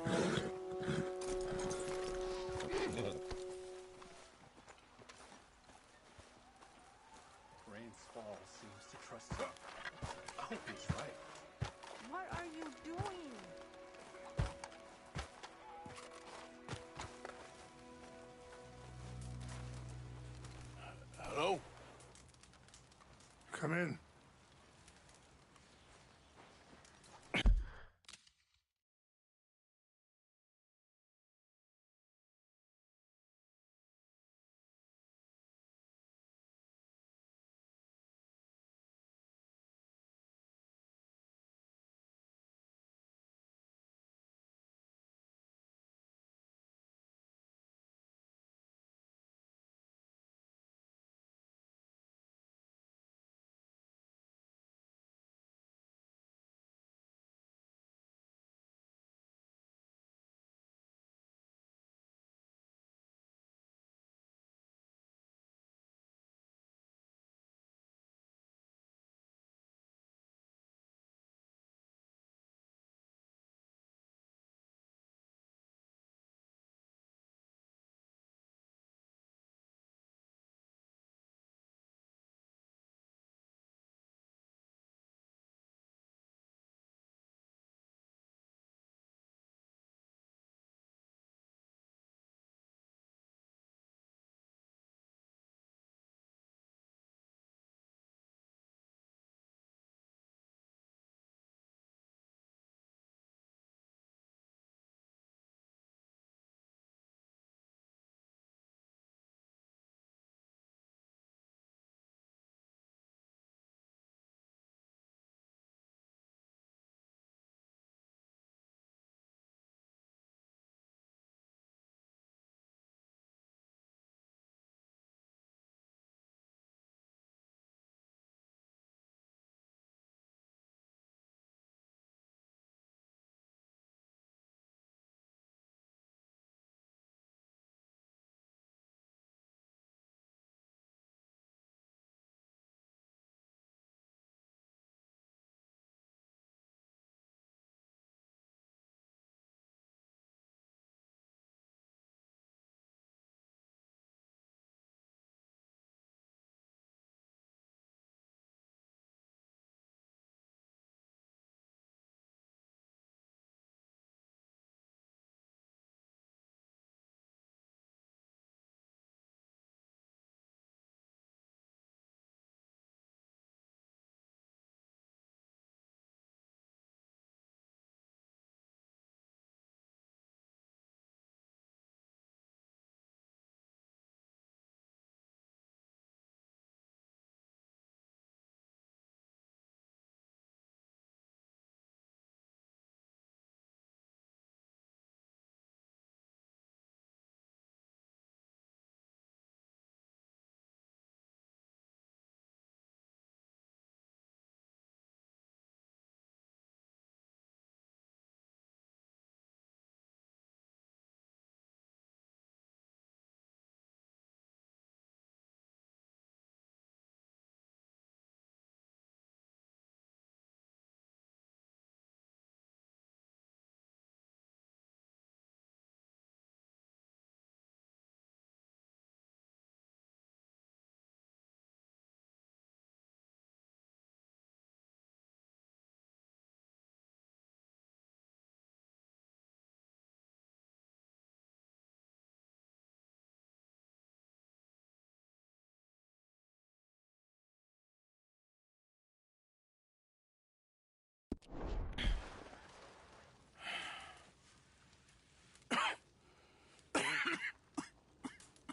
Rain's fall seems to trust him. I hope he's right. What are you doing? Hello? Come in.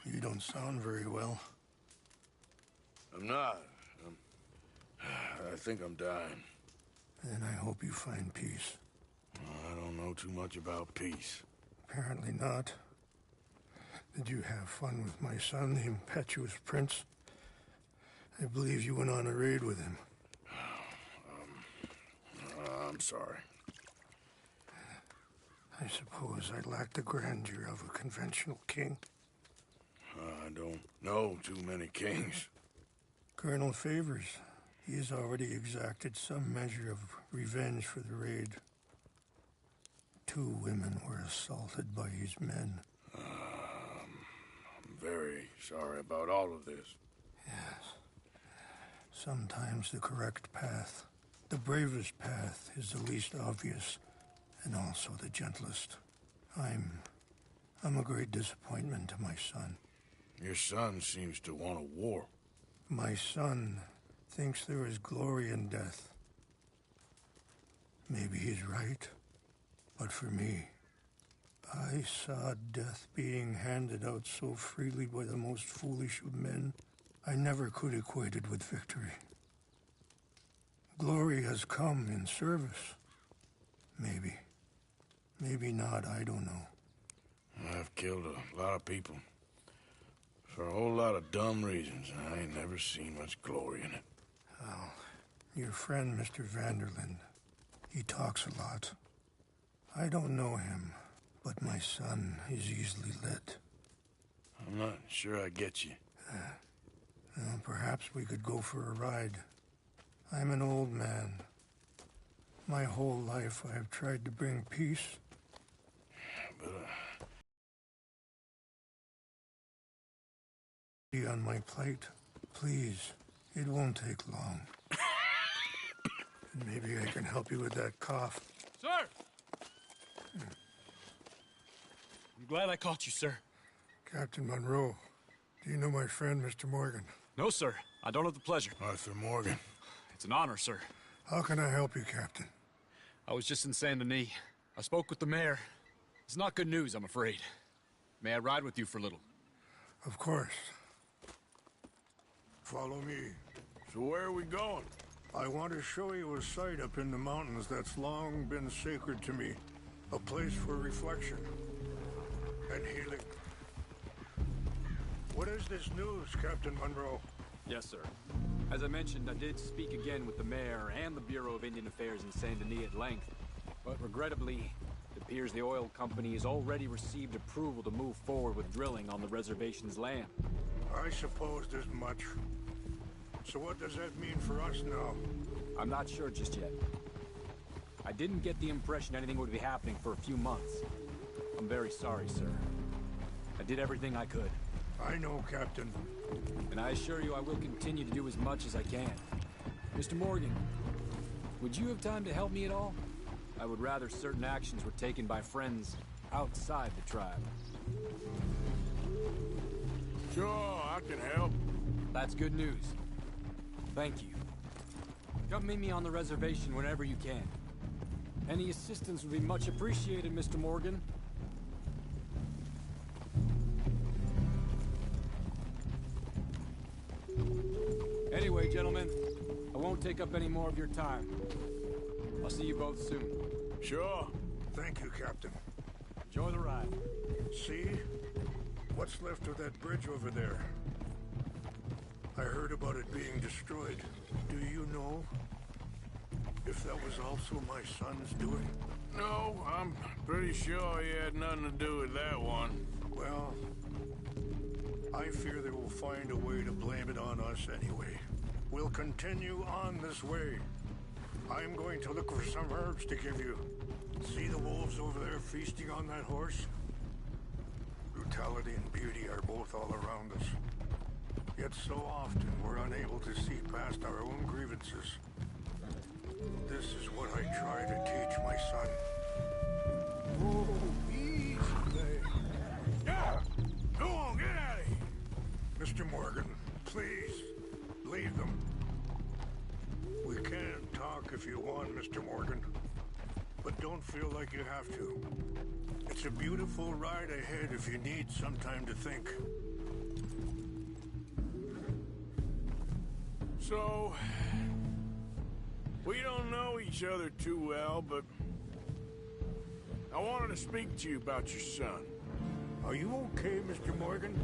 You don't sound very well. I'm not. I think I'm dying. Then I hope you find peace. I don't know too much about peace. Apparently not. Did you have fun with my son, the impetuous prince? I believe you went on a raid with him. I'm sorry. I suppose I lack the grandeur of a conventional king. I don't know too many kings. Colonel Favors. He has already exacted some measure of revenge for the raid. 2 women were assaulted by his men. I'm very sorry about all of this. Yes. Sometimes the correct path, the bravest path, is the least obvious, and also the gentlest. I'm a great disappointment to my son. Your son seems to want a war. My son thinks there is glory in death. Maybe he's right, but for me, I saw death being handed out so freely by the most foolish of men, I never could equate it with victory. Glory has come in service. Maybe. Maybe not, I don't know. I've killed a lot of people. For a whole lot of dumb reasons, and I ain't never seen much glory in it. Well, your friend, Mr. Vanderlyn, he talks a lot. I don't know him, but my son is easily led. I'm not sure I get you. Well, perhaps we could go for a ride. I'm an old man. My whole life I have tried to bring peace. But, Be on my plate. Please, it won't take long. And maybe I can help you with that cough. Sir! I'm glad I caught you, sir. Captain Monroe, do you know my friend, Mr. Morgan? No, sir. I don't have the pleasure. Arthur Morgan. It's an honor, sir. How can I help you, Captain? I was just in Saint Denis. I spoke with the mayor. It's not good news, I'm afraid. May I ride with you for a little? Of course. Follow me. So where are we going? I want to show you a site up in the mountains that's long been sacred to me. A place for reflection and healing. What is this news, Captain Monroe? Yes, sir. As I mentioned, I did speak again with the mayor and the Bureau of Indian Affairs in Saint Denis at length. But regrettably, it appears the oil company has already received approval to move forward with drilling on the reservation's land. I supposed as much. So what does that mean for us now? I'm not sure just yet. I didn't get the impression anything would be happening for a few months. I'm very sorry, sir. I did everything I could. I know, Captain. And I assure you I will continue to do as much as I can. Mr. Morgan, would you have time to help me at all? I would rather certain actions were taken by friends outside the tribe. Sure, I can help. That's good news. Thank you. Come meet me on the reservation whenever you can. Any assistance would be much appreciated, Mr. Morgan. Anyway, gentlemen, I won't take up any more of your time. I'll see you both soon. Sure. Thank you, Captain. Enjoy the ride. See? What's left of that bridge over there? I heard about it being destroyed. Do you know if that was also my son's doing? No, I'm pretty sure he had nothing to do with that one. Well, I fear they will find a way to blame it on us anyway. We'll continue on this way. I'm going to look for some herbs to give you. See the wolves over there feasting on that horse? Brutality and beauty are both all around us. Yet so often we're unable to see past our own grievances. This is what I try to teach my son. Oh, easy there. Yeah! Go on, get out of here! Mr. Morgan, please, leave them. We can talk if you want, Mr. Morgan. But don't feel like you have to. It's a beautiful ride ahead if you need some time to think. So, we don't know each other too well, but I wanted to speak to you about your son. Are you okay, Mr. Morgan?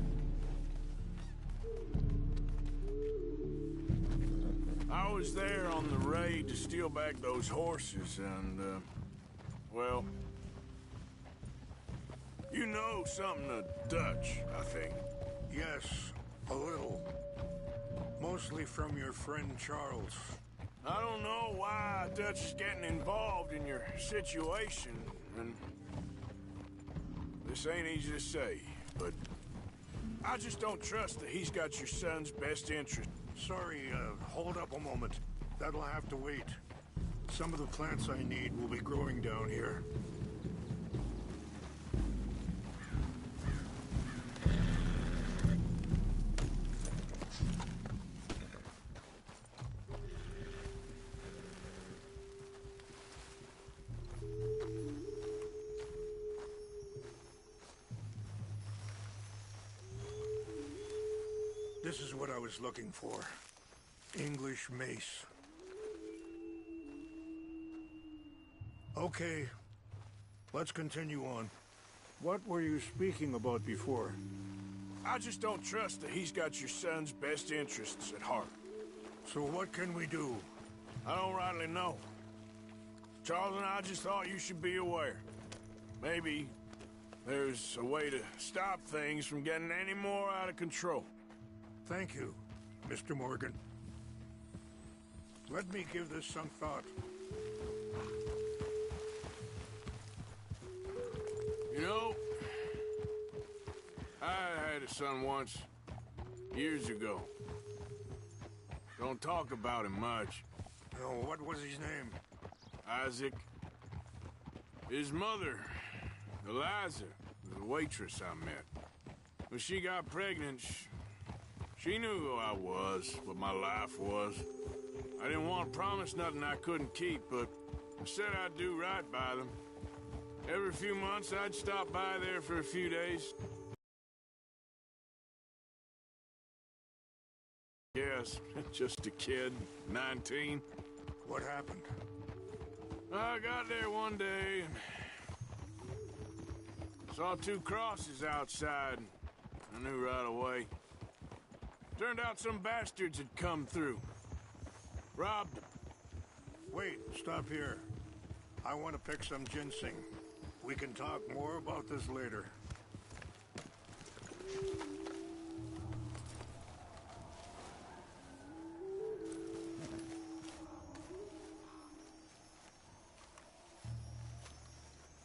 I was there on the raid to steal back those horses, and, well, you know something of Dutch, I think. Yes, a little. Mostly from your friend Charles. I don't know why Dutch is getting involved in your situation, and this ain't easy to say, but I just don't trust that he's got your son's best interest. Sorry, hold up a moment. That'll have to wait. Some of the plants I need will be growing down here. This is what I was looking for. English mace. Okay, let's continue on. What were you speaking about before? I just don't trust that he's got your son's best interests at heart. So what can we do? I don't rightly know. Charles and I just thought you should be aware. Maybe there's a way to stop things from getting any more out of control. Thank you, Mr. Morgan. Let me give this some thought. You know, I had a son once, years ago. Don't talk about him much. Oh, what was his name? Isaac. His mother, Eliza, was a waitress I met. When she got pregnant, she knew who I was, what my life was. I didn't want to promise nothing I couldn't keep, but I said I'd do right by them. Every few months, I'd stop by there for a few days. Yes, just a kid, 19. What happened? I got there one day and saw two crosses outside. I knew right away. Turned out some bastards had come through. Robbed them. Wait, stop here. I want to pick some ginseng. We can talk more about this later.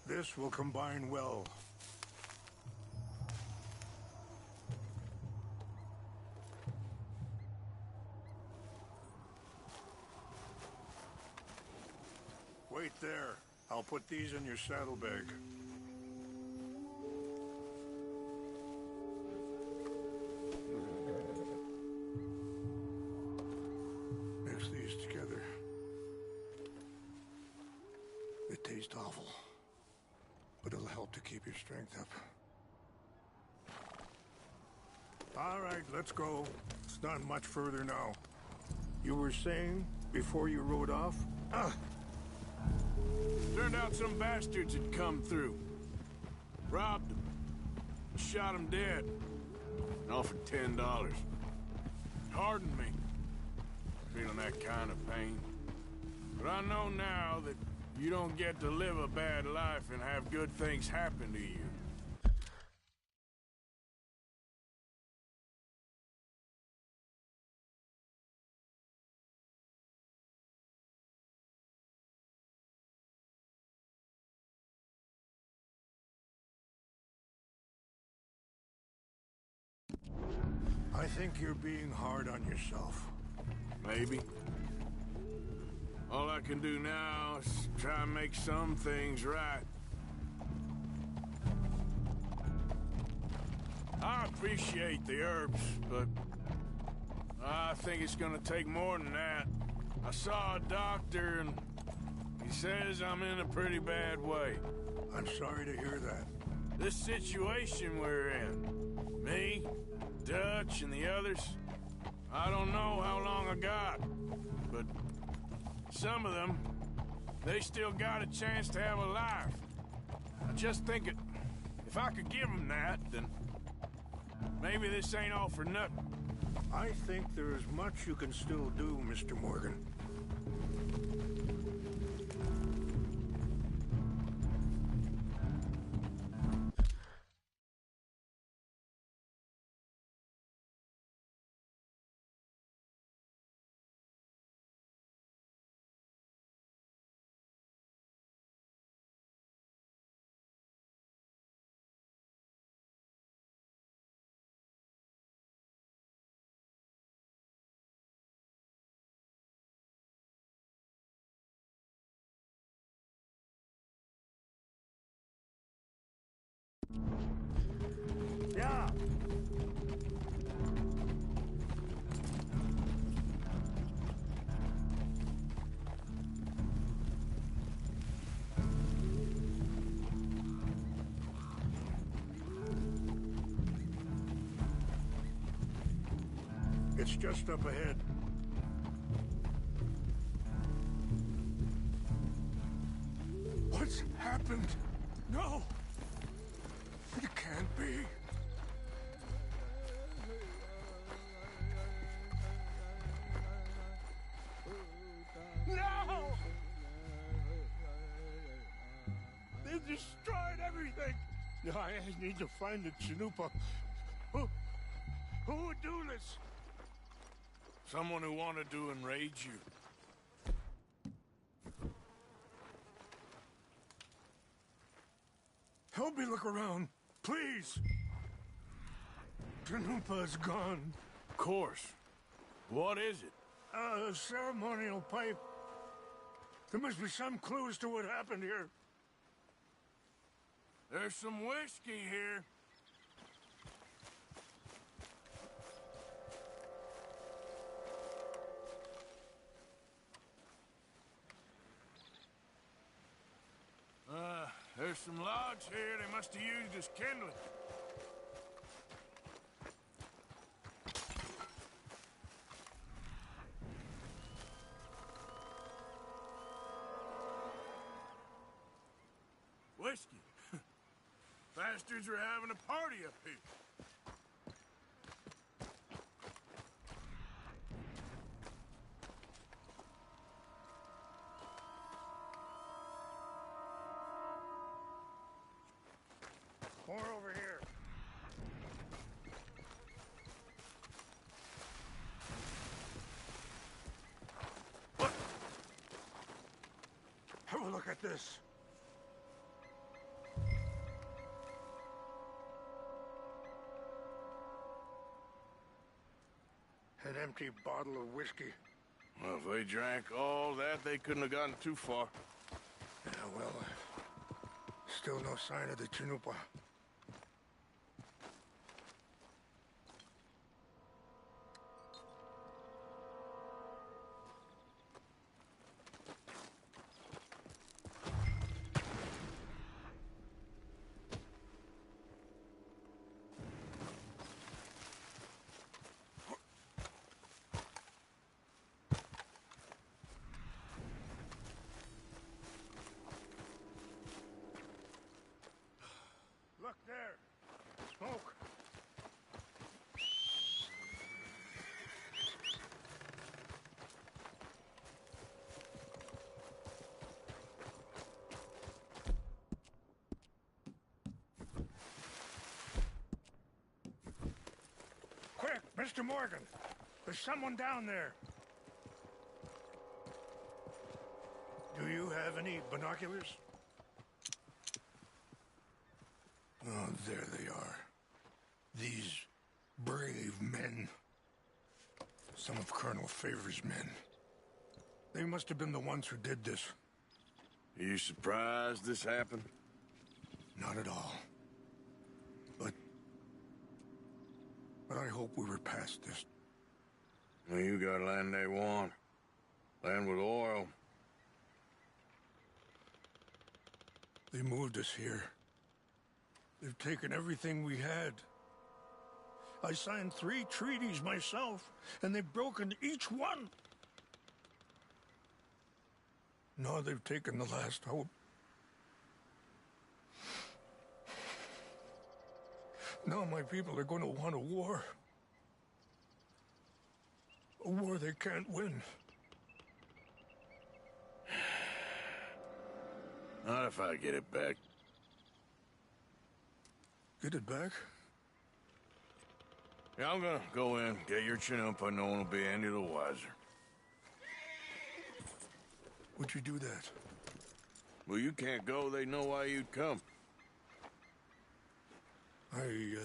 This will combine well. Wait there. I'll put these in your saddlebag. Mix these together. It tastes awful, but it'll help to keep your strength up. All right, let's go. It's not much further now. You were saying before you rode off? Turned out some bastards had come through. Robbed them. Shot them dead. And offered $10. Hardened me. Feeling that kind of pain. But I know now that you don't get to live a bad life and have good things happen to you. I think you're being hard on yourself. Maybe. All I can do now is try and make some things right. I appreciate the herbs, but I think it's gonna take more than that. I saw a doctor and he says I'm in a pretty bad way. I'm sorry to hear that. This situation we're in, me, Dutch, and the others, I don't know how long I got, but some of them, they still got a chance to have a life. I just think if I could give them that, then maybe this ain't all for nothing. I think there is much you can still do, Mr. Morgan. It's just up ahead. What's happened? No! It can't be. No! They destroyed everything! I need to find the Chinupa. Who would do this? Someone who wanted to enrage you. Help me look around, please. Chinupa is gone. Of course. What is it? A ceremonial pipe. There must be some clues to what happened here. There's some whiskey here. There's some logs here they must have used as kindling. Whiskey. Bastards are having a party up here. More over here. What? Have a look at this. An empty bottle of whiskey. Well, if they drank all that, they couldn't have gotten too far. Yeah, well, still no sign of the Chinupa. Look there. Smoke. Quick, Mr. Morgan. There's someone down there. Do you have any binoculars? Oh, there they are. These brave men. Some of Colonel Favor's men. They must have been the ones who did this. Are you surprised this happened? Not at all. But I hope we were past this. Well, you got land they want. Land with oil. They moved us here. They've taken everything we had. I signed 3 treaties myself, and they've broken each one. Now they've taken the last hope. Now my people are going to want a war. A war they can't win. Not if I get it back. Get it back? Yeah, I'm gonna go in, get your Chinupa, no one will be any the wiser. Would you do that? Well, you can't go, they know why you'd come. I,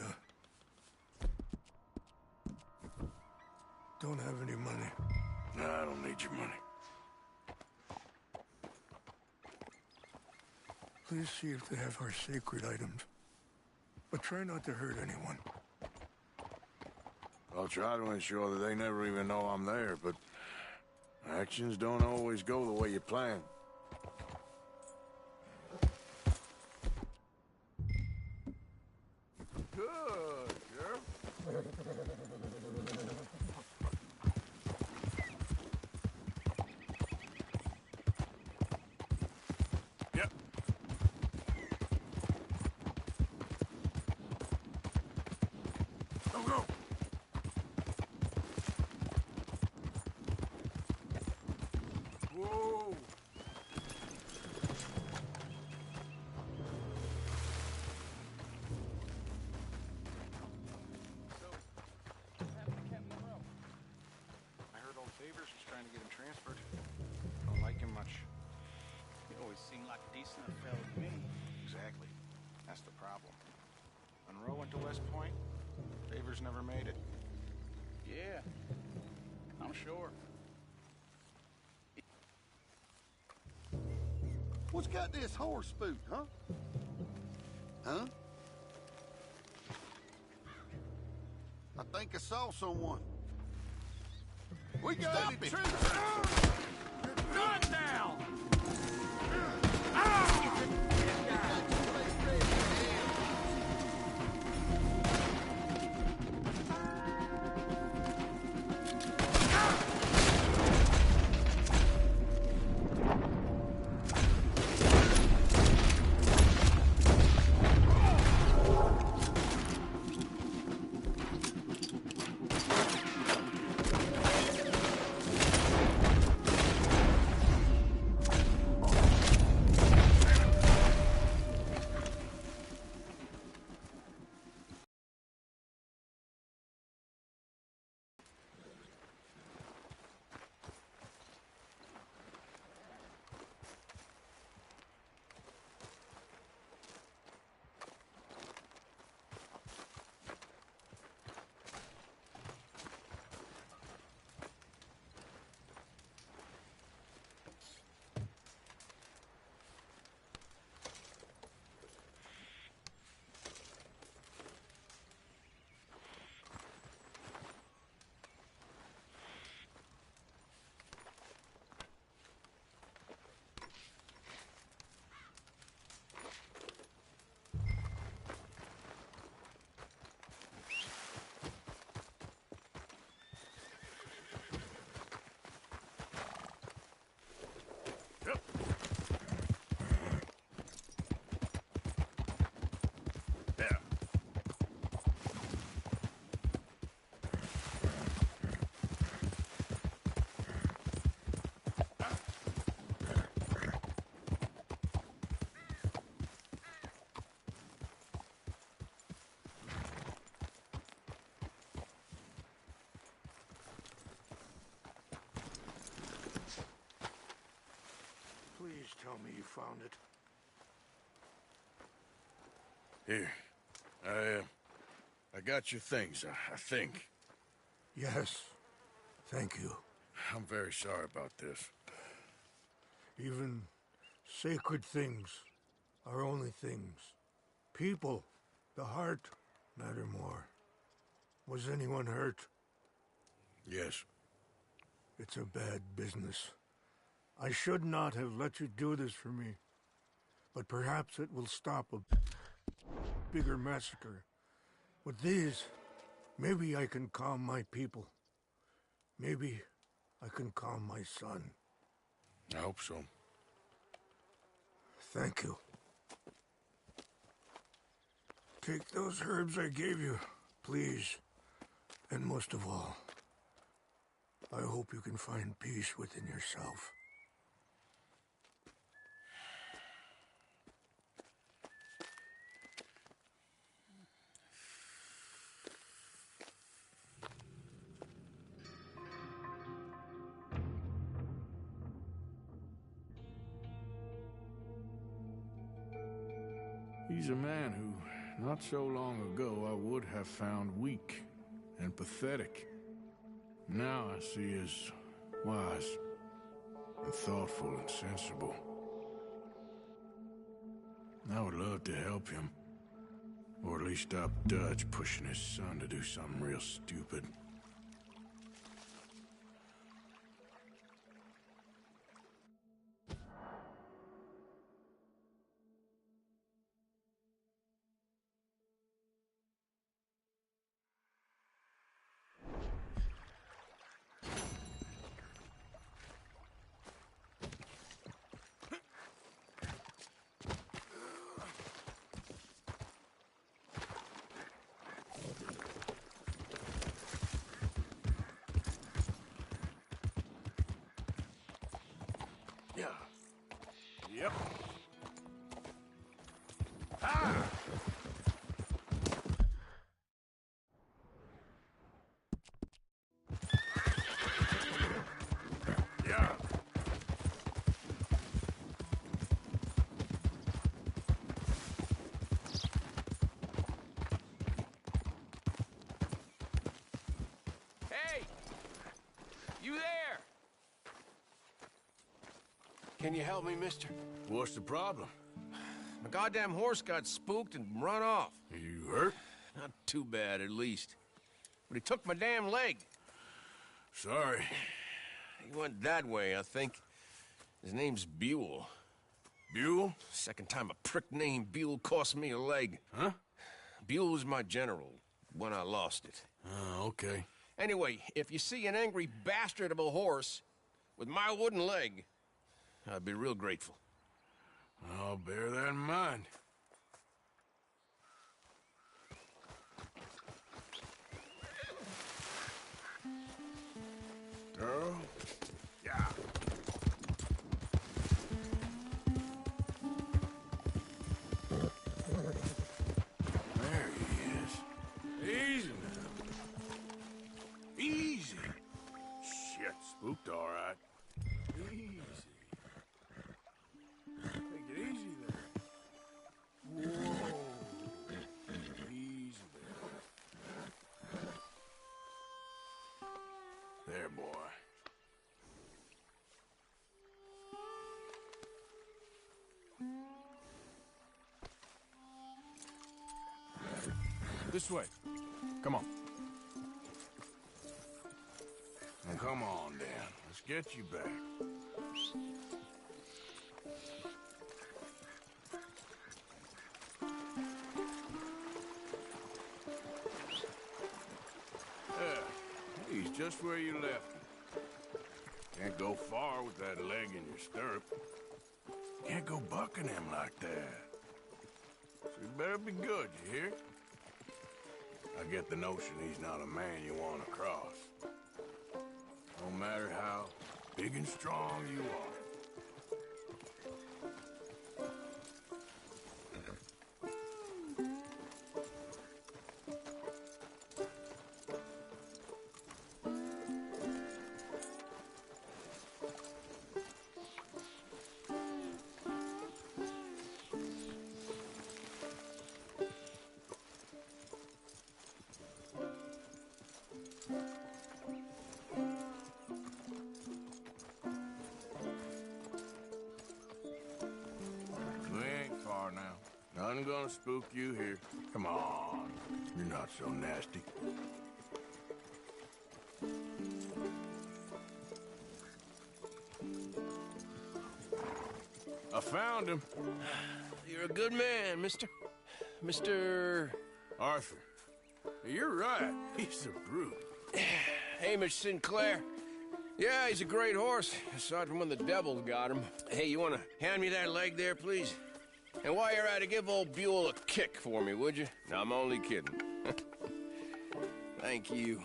don't have any money. No, I don't need your money. Please see if they have our sacred items. But try not to hurt anyone. I'll try to ensure that they never even know I'm there, but actions don't always go the way you plan. Good, Sheriff. go! Whoa! I heard old Favors was trying to get him transferred. Don't like him much. He always seemed like a decent enough fellow to me. Exactly. That's the problem. Monroe went to West Point. Favors never made it. Yeah, I'm sure. What's got this horse spook, huh? Huh? I think I saw someone. We got it! Gun down! Please tell me you found it. Here. I got your things, I think. Yes. Thank you. I'm very sorry about this. Even sacred things are only things. People, the heart, matter more. Was anyone hurt? Yes. It's a bad business. I should not have let you do this for me. But perhaps it will stop a bigger massacre. With these, maybe I can calm my people. Maybe I can calm my son. I hope so. Thank you. Take those herbs I gave you, please. And most of all, I hope you can find peace within yourself. He's a man who, not so long ago, I would have found weak and pathetic. Now I see as wise and thoughtful and sensible. I would love to help him, or at least stop Dutch pushing his son to do something real stupid. Yep. Ah! Yeah. Hey! You there? Can you help me, mister? What's the problem? My goddamn horse got spooked and run off. Are you hurt? Not too bad, at least. But he took my damn leg. Sorry. He went that way, I think. His name's Buell. Buell? Second time a prick named Buell cost me a leg. Huh? Buell was my general when I lost it. Oh, okay. Anyway, if you see an angry bastard of a horse with my wooden leg, I'd be real grateful. I'll bear that in mind. Girl? Yeah. There he is. Easy now. Easy. Shit, spooked all right. Easy. Take it easy there. Whoa. Easy there. There, boy. This way. Come on. Now, come on, Dan. Let's get you back. He's just where you left him. Can't go far with that leg in your stirrup. Can't go bucking him like that. So you better be good, you hear? I get the notion he's not a man you want to cross. No matter how big and strong you are. Nothing gonna spook you here. Come on. You're not so nasty. I found him. You're a good man, mister. Mr. Arthur. You're right. He's a brute. Hamish Sinclair. Yeah, he's a great horse, aside from when the devil got him. Hey, you want to hand me that leg there, please? And while you're at it, give old Buell a kick for me, would you? No, I'm only kidding. Thank you.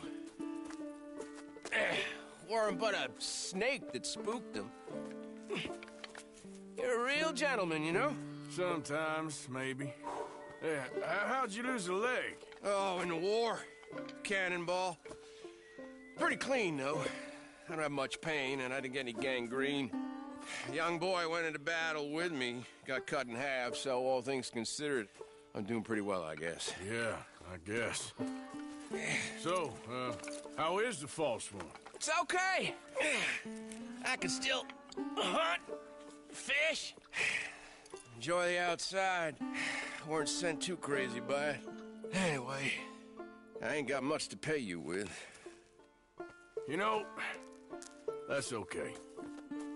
Weren't but a snake that spooked him. You're a real gentleman, you know? Sometimes, maybe. Yeah, how'd you lose a leg? Oh, in the war. Cannonball. Pretty clean, though. I don't have much pain, and I didn't get any gangrene. A young boy went into battle with me, got cut in half, so all things considered, I'm doing pretty well, I guess. Yeah, I guess. So, how is the false one? It's okay. I can still hunt, fish, enjoy the outside. Weren't sent too crazy by it. Anyway, I ain't got much to pay you with. You know, that's okay.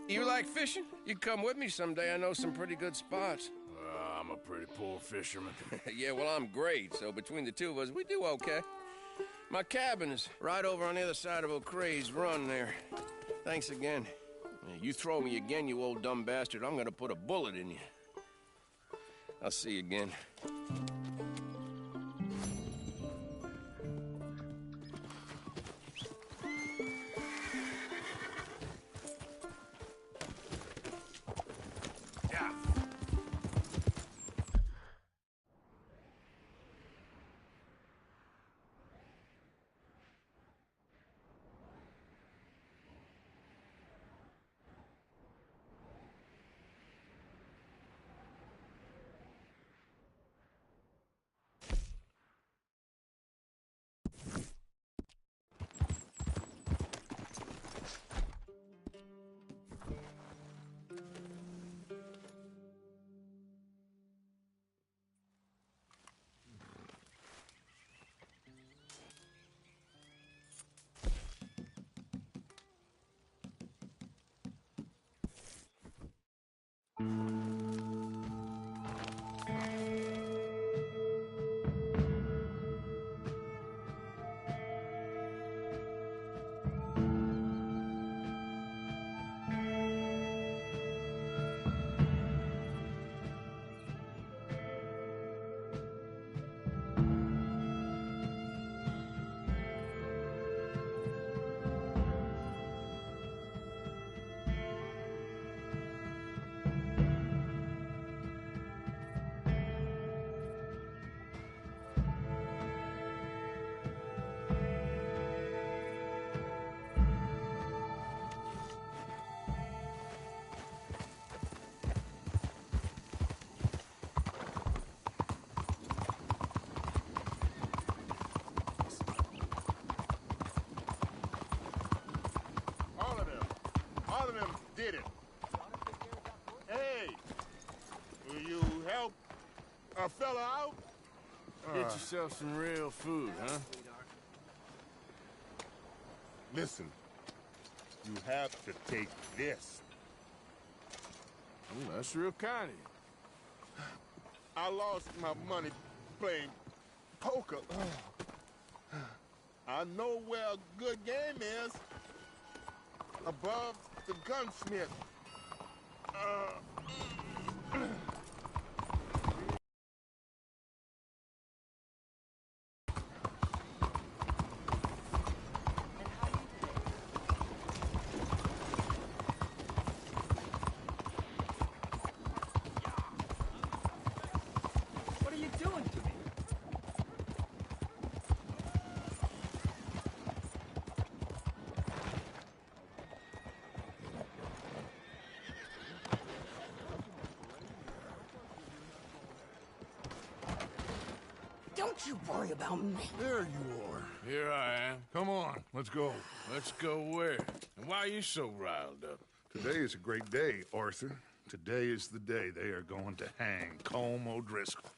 You like fishing? You can come with me someday. I know some pretty good spots. I'm a pretty poor fisherman. Yeah, well, I'm great, so between the two of us, we do okay. My cabin is right over on the other side of O'Creagh's Run there. Thanks again. You throw me again, you old dumb bastard, I'm gonna put a bullet in you. I'll see you again. Yeah. All of them did it. Hey, will you help a fella out? Get yourself some real food, huh? Listen, you have to take this. Oh, that's real kind of you. I lost my money playing poker. I know where a good game is. Above the gunsmith. What are you doing to me? Don't you worry about me. There you are. Here I am. Come on, let's go. Let's go where? And why are you so riled up? Today is a great day, Arthur. Today is the day they are going to hang Colm O'Driscoll.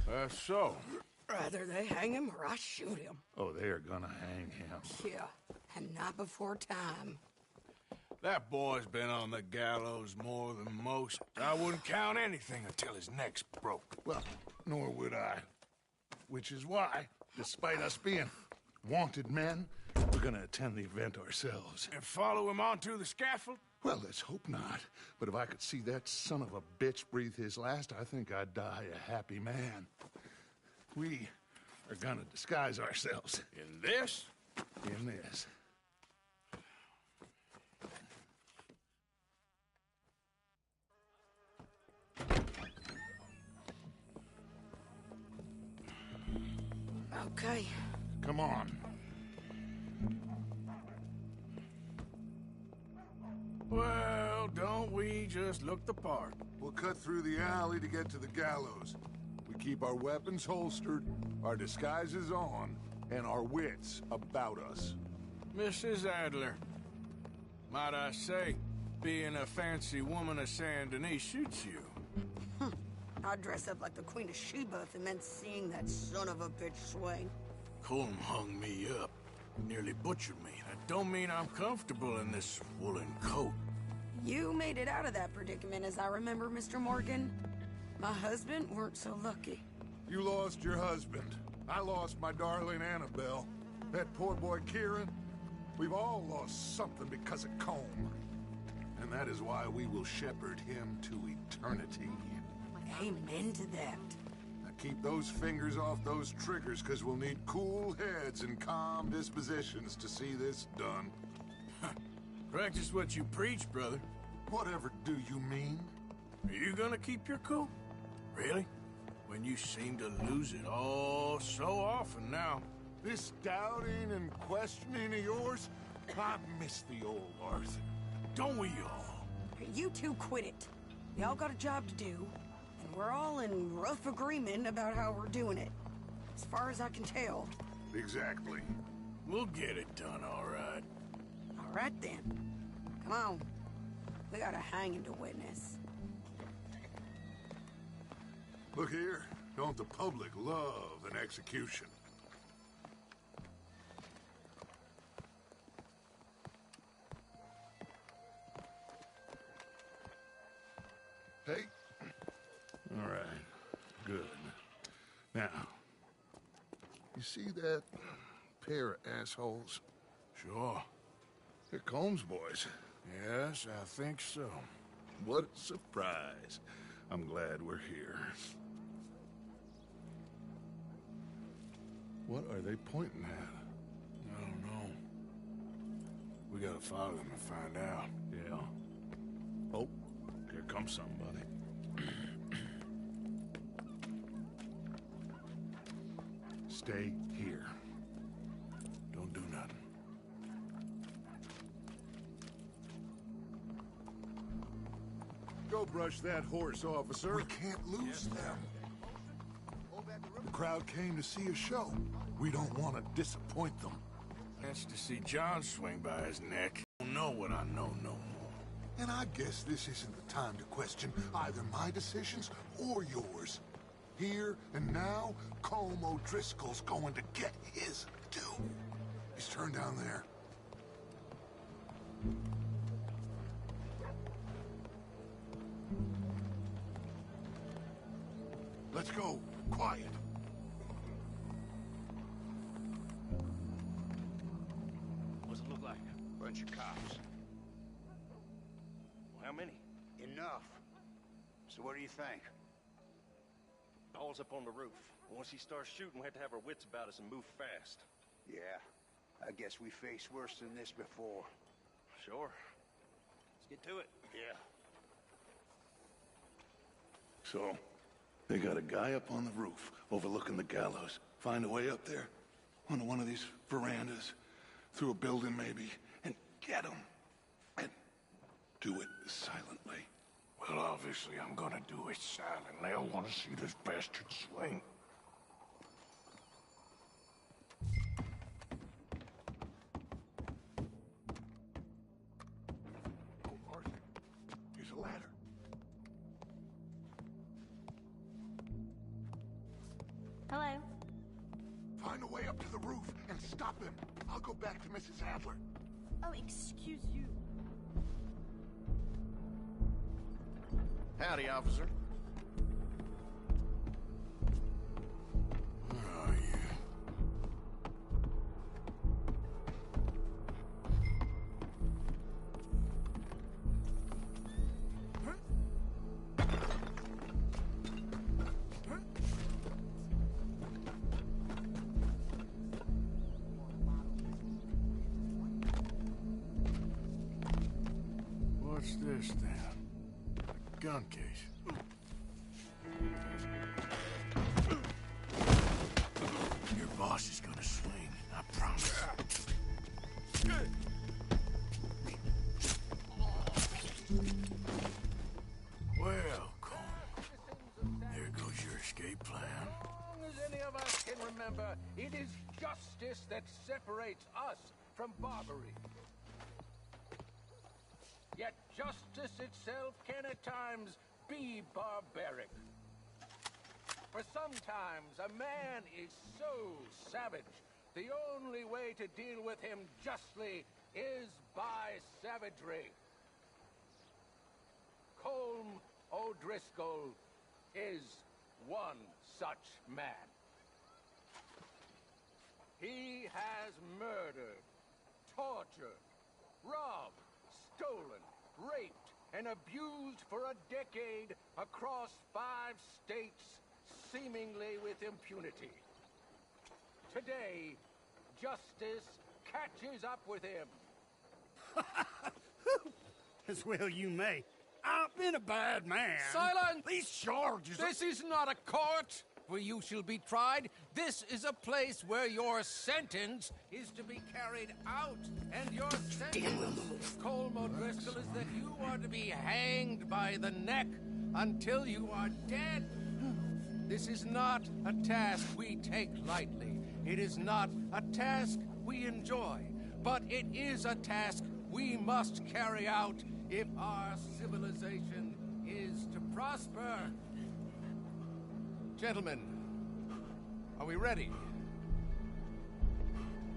That's so. Rather they hang him or I shoot him. Oh, they are gonna hang him. Yeah, and not before time. That boy's been on the gallows more than most. I wouldn't count anything until his neck's broke. Well, nor would I. Which is why, despite us being wanted men, we're gonna attend the event ourselves. And follow him onto the scaffold? Well, let's hope not. But if I could see that son of a bitch breathe his last, I think I'd die a happy man. We are gonna disguise ourselves. In this? In this. Okay. Come on. Well, don't we just look the part? We'll cut through the alley to get to the gallows. We keep our weapons holstered, our disguises on, and our wits about us. Mrs. Adler, might I say, being a fancy woman of Saint Denis suits you. I'd dress up like the Queen of Sheba if it meant seeing that son of a bitch swing. Colm hung me up. Nearly butchered me. That don't mean I'm comfortable in this woolen coat. You made it out of that predicament, as I remember, Mr. Morgan. My husband weren't so lucky. You lost your husband. I lost my darling Annabelle. That poor boy Kieran. We've all lost something because of Colm. And that is why we will shepherd him to eternity. Amen to that. Now keep those fingers off those triggers, because we'll need cool heads and calm dispositions to see this done. Practice what you preach, brother. Whatever do you mean? Are you gonna keep your cool? Really? When you seem to lose it all so often now. This doubting and questioning of yours, I miss the old Arthur. Don't we all? You two quit it. Y'all got a job to do, and we're all in rough agreement about how we're doing it. As far as I can tell. Exactly. We'll get it done, all right. All right, then. Come on. We got a hanging to witness. Look here. Don't the public love an execution? Hey. All right. Good. Now, you see that pair of assholes? Sure. They're Colm's boys. Yes, I think so. What a surprise. I'm glad we're here. What are they pointing at? I don't know. We gotta follow them and find out. Yeah. Oh, here comes somebody. Stay here. Don't do nothing. Go brush that horse, officer. We can't lose them. The crowd came to see a show. We don't want to disappoint them. That's to see John swing by his neck. I don't know what I know no more. And I guess this isn't the time to question either my decisions or yours. Here and now, Colm O'Driscoll's going to get his due. He's turned down there. Let's go. Quiet. What's it look like? Bunch of cops. Well, how many? Enough. So what do you think? Paul's up on the roof. Once he starts shooting, we have to have our wits about us and move fast. Yeah. I guess we faced worse than this before. Sure. Let's get to it. Yeah. So, they got a guy up on the roof overlooking the gallows. Find a way up there, onto one of these verandas, through a building maybe, and get him. And do it silently. Well, obviously I'm gonna do it silently. I want to see this bastard swing. Oh, Arthur, here's a ladder. Hello. Find a way up to the roof and stop him. I'll go back to Mrs. Adler. Oh, excuse you. Howdy, officer. Where are you? What's this then? A gun case. Your boss is gonna swing, I promise. Well, Colm, there goes your escape plan. As long as any of us can remember, it is justice that separates us from barbary. Yet justice itself can at times be barbaric. For sometimes a man is so savage, the only way to deal with him justly is by savagery. Colm O'Driscoll is one such man. He has murdered, tortured, robbed, stolen, raped, and abused for a decade across 5 states, seemingly with impunity. Today, justice catches up with him. As well you may. I've been a bad man. Silence! These charges... This is not a court where you shall be tried. This is a place where your sentence is to be carried out. And your sentence, Colm O'Driscoll, is that you are to be hanged by the neck until you are dead. This is not a task we take lightly. It is not a task we enjoy. But it is a task we must carry out if our civilization is to prosper. Gentlemen, are we ready?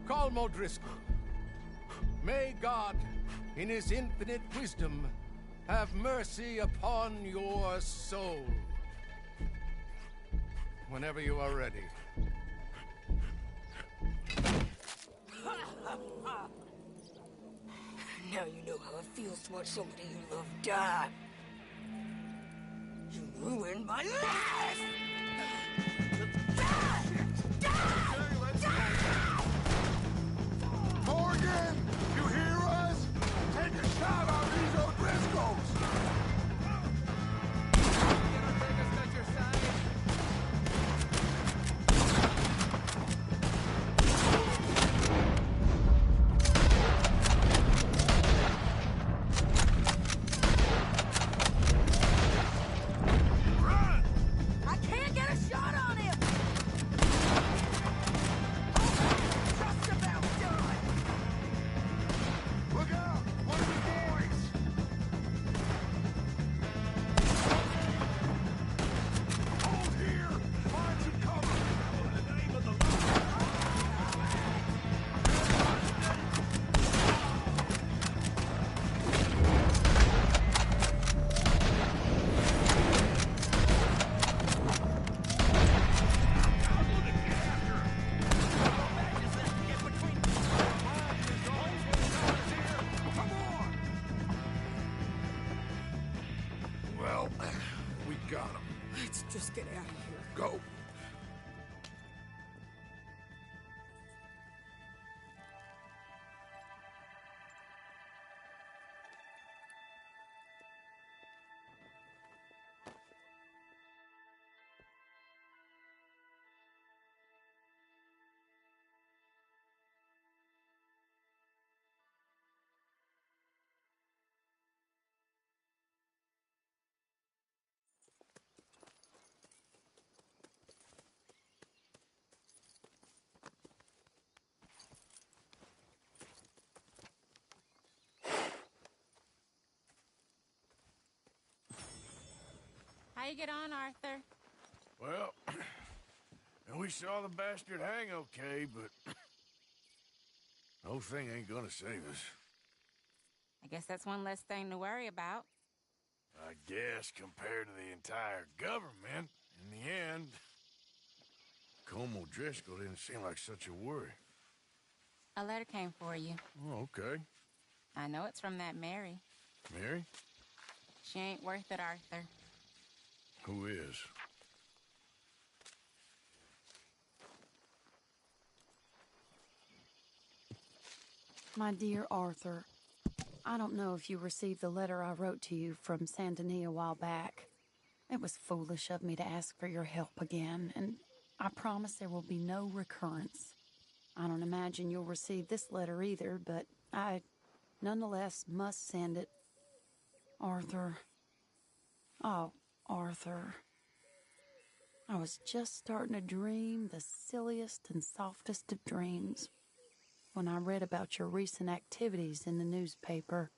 Colm O'Driscoll, may God, in his infinite wisdom, have mercy upon your soul. Whenever you are ready. Now you know how it feels to watch somebody you love die. You ruined my life! Morgan! You hear us? Take a shot on these O'Driscolls! Let's just get out of here. Go. How you get on, Arthur? Well, and we saw the bastard hang okay, but the whole thing ain't gonna save us. I guess that's one less thing to worry about. I guess compared to the entire government, in the end, Colm O'Driscoll didn't seem like such a worry. A letter came for you. Oh, okay. I know it's from that Mary. Mary? She ain't worth it, Arthur. Who is? My dear Arthur, I don't know if you received the letter I wrote to you from Saint Denis a while back. It was foolish of me to ask for your help again, and I promise there will be no recurrence. I don't imagine you'll receive this letter either, but I nonetheless must send it. Arthur. Oh, Arthur. I was just starting to dream the silliest and softest of dreams when I read about your recent activities in the newspaper.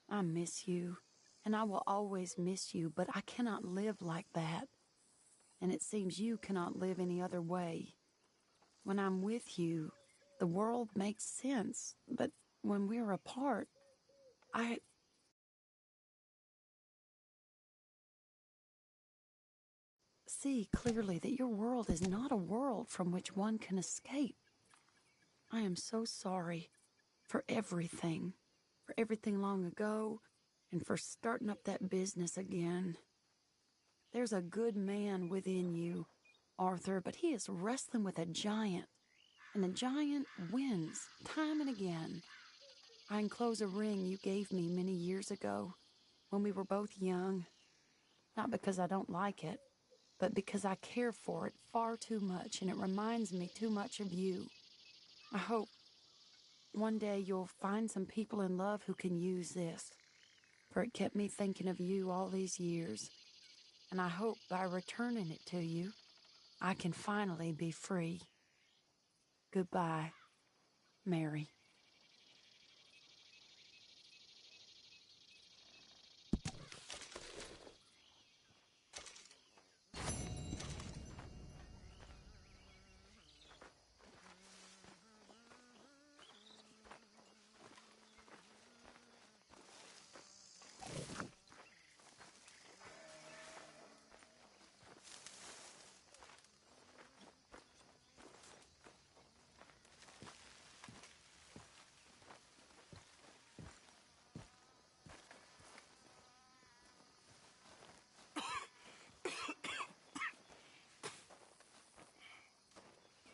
I miss you, and I will always miss you, but I cannot live like that. and it seems you cannot live any other way. When I'm with you, the world makes sense, but when we're apart, I see clearly that your world is not a world from which one can escape. I am so sorry for everything long ago, and for starting up that business again. There's a good man within you, Arthur, but he is wrestling with a giant, and the giant wins time and again. I enclose a ring you gave me many years ago when we were both young, not because I don't like it, but because I care for it far too much, and it reminds me too much of you. I hope one day you'll find some people in love who can use this, for it kept me thinking of you all these years, and I hope by returning it to you, I can finally be free. Goodbye, Mary.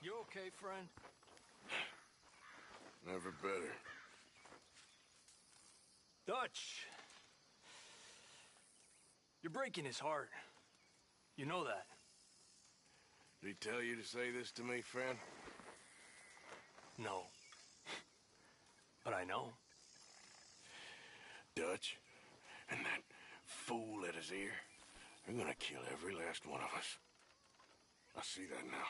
You okay, friend? Never better. Dutch! You're breaking his heart. You know that. Did he tell you to say this to me, friend? No. But I know. Dutch and that fool at his ear, they're gonna kill every last one of us. I see that now.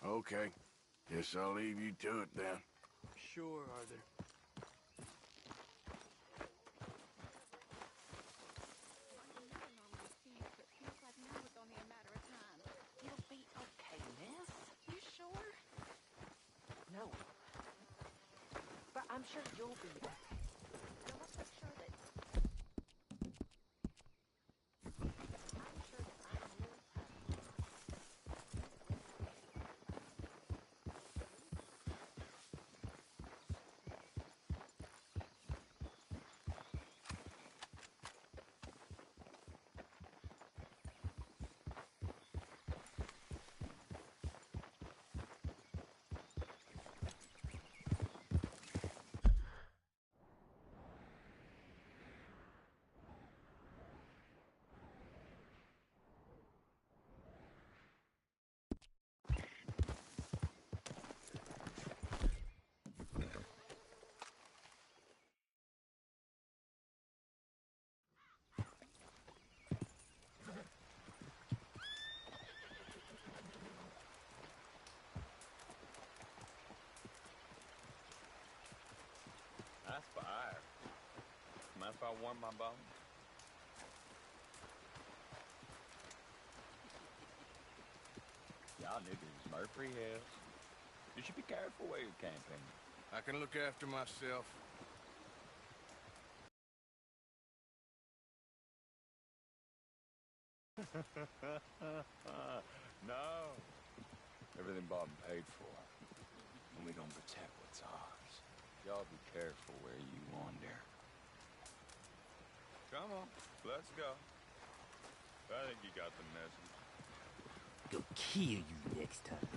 Okay. Guess I'll leave you to it then. Sure, Arthur. It'll be okay, miss. You sure? No. But I'm sure you'll be okay. Now let's make sure that... I'm sure that I will That's fire. Mind if I warm my bones? Y'all niggas is Murfree Hills. You should be careful where you're camping. I can look after myself. No. Everything bought and paid for. And we gonna protect what's ours. Y'all be careful where you wander. Come on, let's go. I think you got the message. Go kill you next time.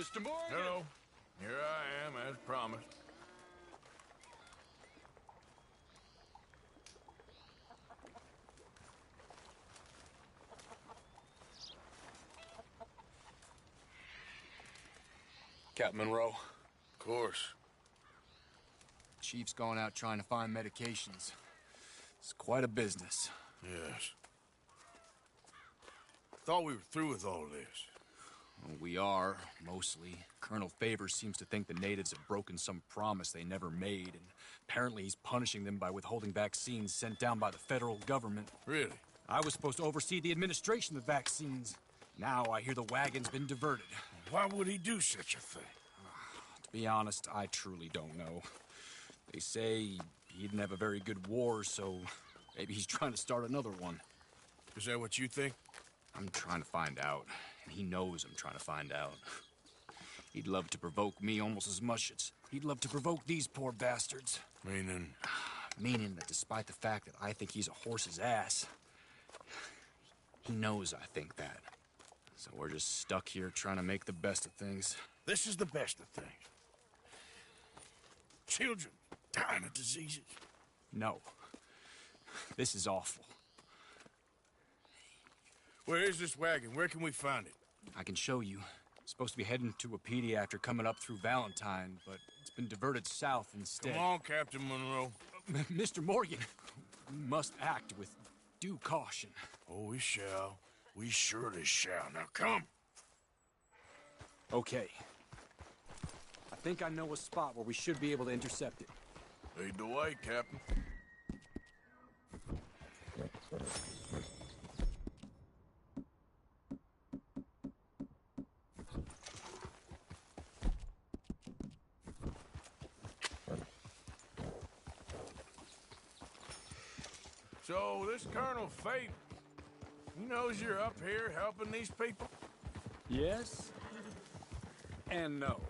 Mr. Morgan! Hello. Here I am, as promised. Captain Monroe. Of course. Chief's gone out trying to find medications. It's quite a business. Yes. Thought we were through with all this. Well, we are, mostly. Colonel Favors seems to think the natives have broken some promise they never made, and apparently he's punishing them by withholding vaccines sent down by the federal government. Really? I was supposed to oversee the administration of vaccines. Now I hear the wagon's been diverted. Why would he do such a thing? To be honest, I truly don't know. They say he didn't have a very good war, so maybe he's trying to start another one. Is that what you think? I'm trying to find out, and he knows I'm trying to find out. He'd love to provoke me almost as much as he'd love to provoke these poor bastards. Meaning? Meaning that despite the fact that I think he's a horse's ass, he knows I think that. So we're just stuck here trying to make the best of things. This is the best of things. Children dying of diseases. No. This is awful. Where is this wagon? Where can we find it? I can show you. It's supposed to be heading to a pediatric coming up through Valentine, but it's been diverted south instead. Come on, Captain Monroe. Mr. Morgan, we must act with due caution. Oh, we shall. We surely shall. Now come. Okay. I think I know a spot where we should be able to intercept it. Lead the way, Captain. So, this Colonel Fate, he knows you're up here helping these people? Yes. And no.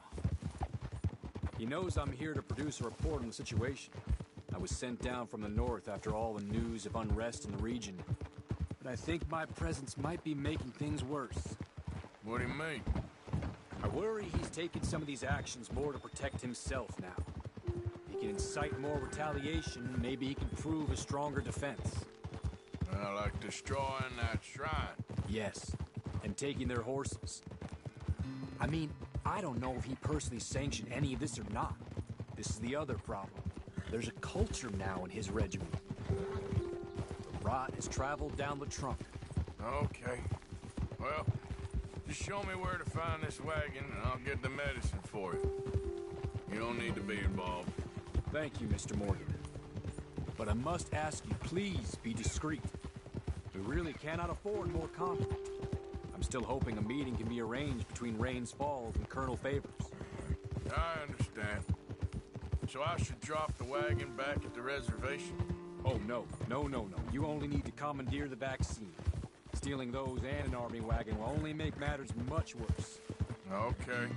He knows I'm here to produce a report on the situation. I was sent down from the north after all the news of unrest in the region. But I think my presence might be making things worse. What do you mean? I worry he's taking some of these actions more to protect himself now. He can incite more retaliation, maybe he can prove a stronger defense. Like destroying that shrine? Yes, and taking their horses. I mean, I don't know if he personally sanctioned any of this or not. This is the other problem. There's a culture now in his regiment. The rot has traveled down the trunk. Okay. Well, just show me where to find this wagon and I'll get the medicine for you. You don't need to be involved. Thank you, Mr. Morgan. But I must ask you, please be discreet. We really cannot afford more conflict. I'm still hoping a meeting can be arranged between Rains Falls and Colonel Favors. I understand. So I should drop the wagon back at the reservation? Oh, no. No. You only need to commandeer the vaccine. Stealing those and an army wagon will only make matters much worse. Okay.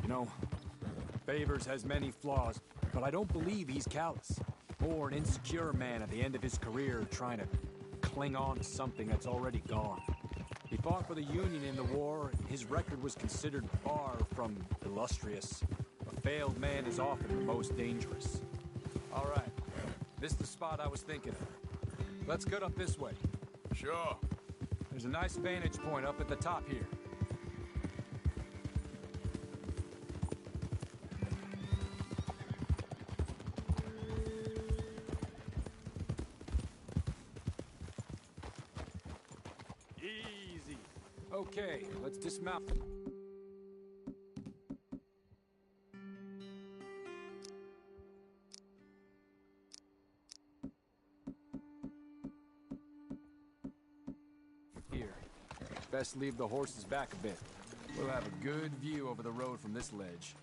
You know, Favors has many flaws, but I don't believe he's callous. Or an insecure man at the end of his career trying to cling on to something that's already gone. He fought for the Union in the war, and his record was considered far from illustrious. A failed man is often the most dangerous. All right. This is the spot I was thinking of. Let's get up this way. Sure. There's a nice vantage point up at the top here. Easy. Okay, let's dismount. Here. Best leave the horses back a bit. We'll have a good view over the road from this ledge.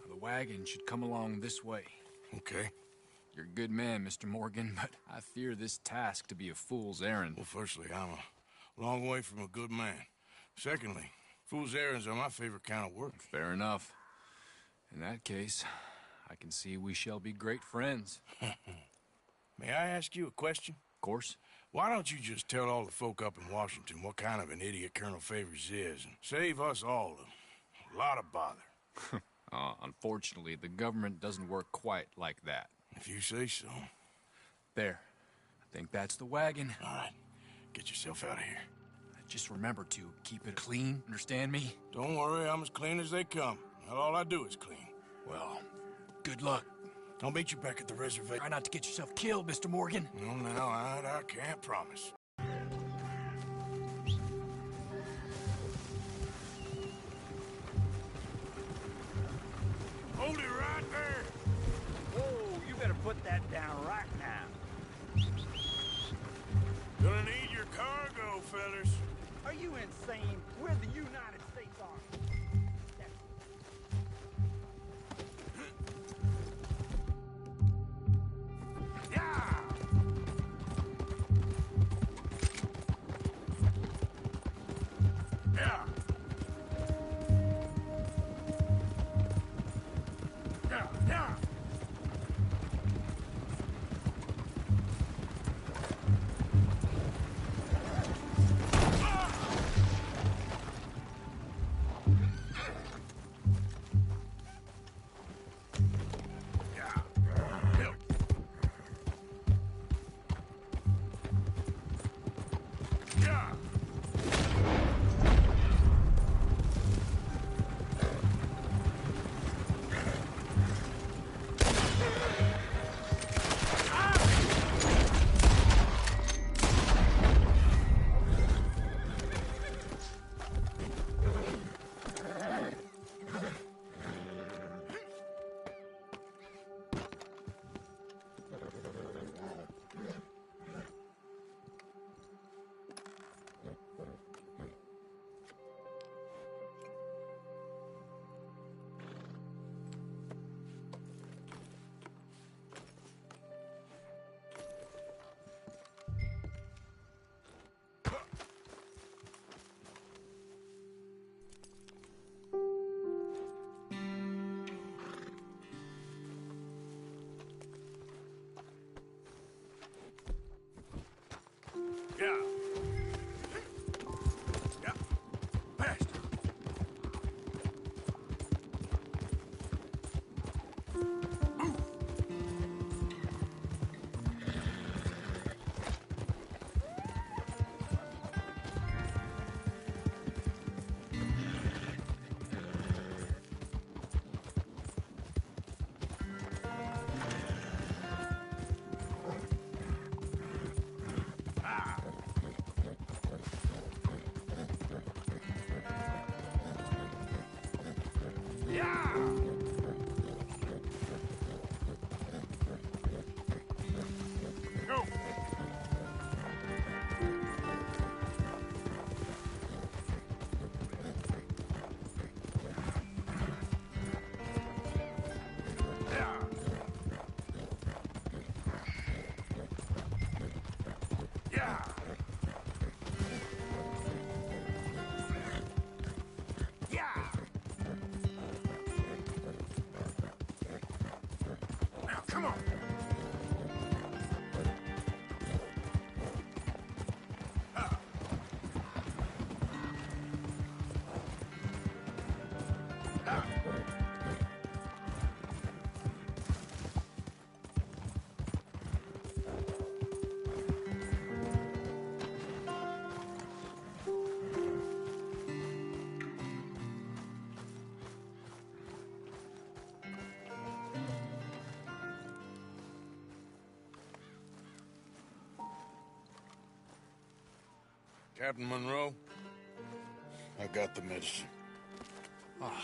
The wagon should come along this way. Okay. You're a good man, Mr. Morgan, but I fear this task to be a fool's errand. Well, firstly, I'm a long way from a good man. Secondly, fool's errands are my favorite kind of work. Fair enough. In that case, I can see we shall be great friends. May I ask you a question? Of course. Why don't you just tell all the folk up in Washington what kind of an idiot Colonel Favors is and save us all a lot of bother? Unfortunately, the government doesn't work quite like that. If you say so. There. I think that's the wagon. All right. Get yourself out of here. Just remember to keep it clean, understand me? Don't worry, I'm as clean as they come. Not all I do is clean. Well, good luck. I'll meet you back at the reservation. Try not to get yourself killed, Mr. Morgan. No, now, I can't promise. Hold it right there! Whoa, you better put that down right now. Gonna need your cargo, fellas. Are you insane? We're the United States Army. Yeah. Yeah. Fast. Move. Go. Yeah. Yeah. Now, come on. Captain Monroe, I got the medicine. Oh,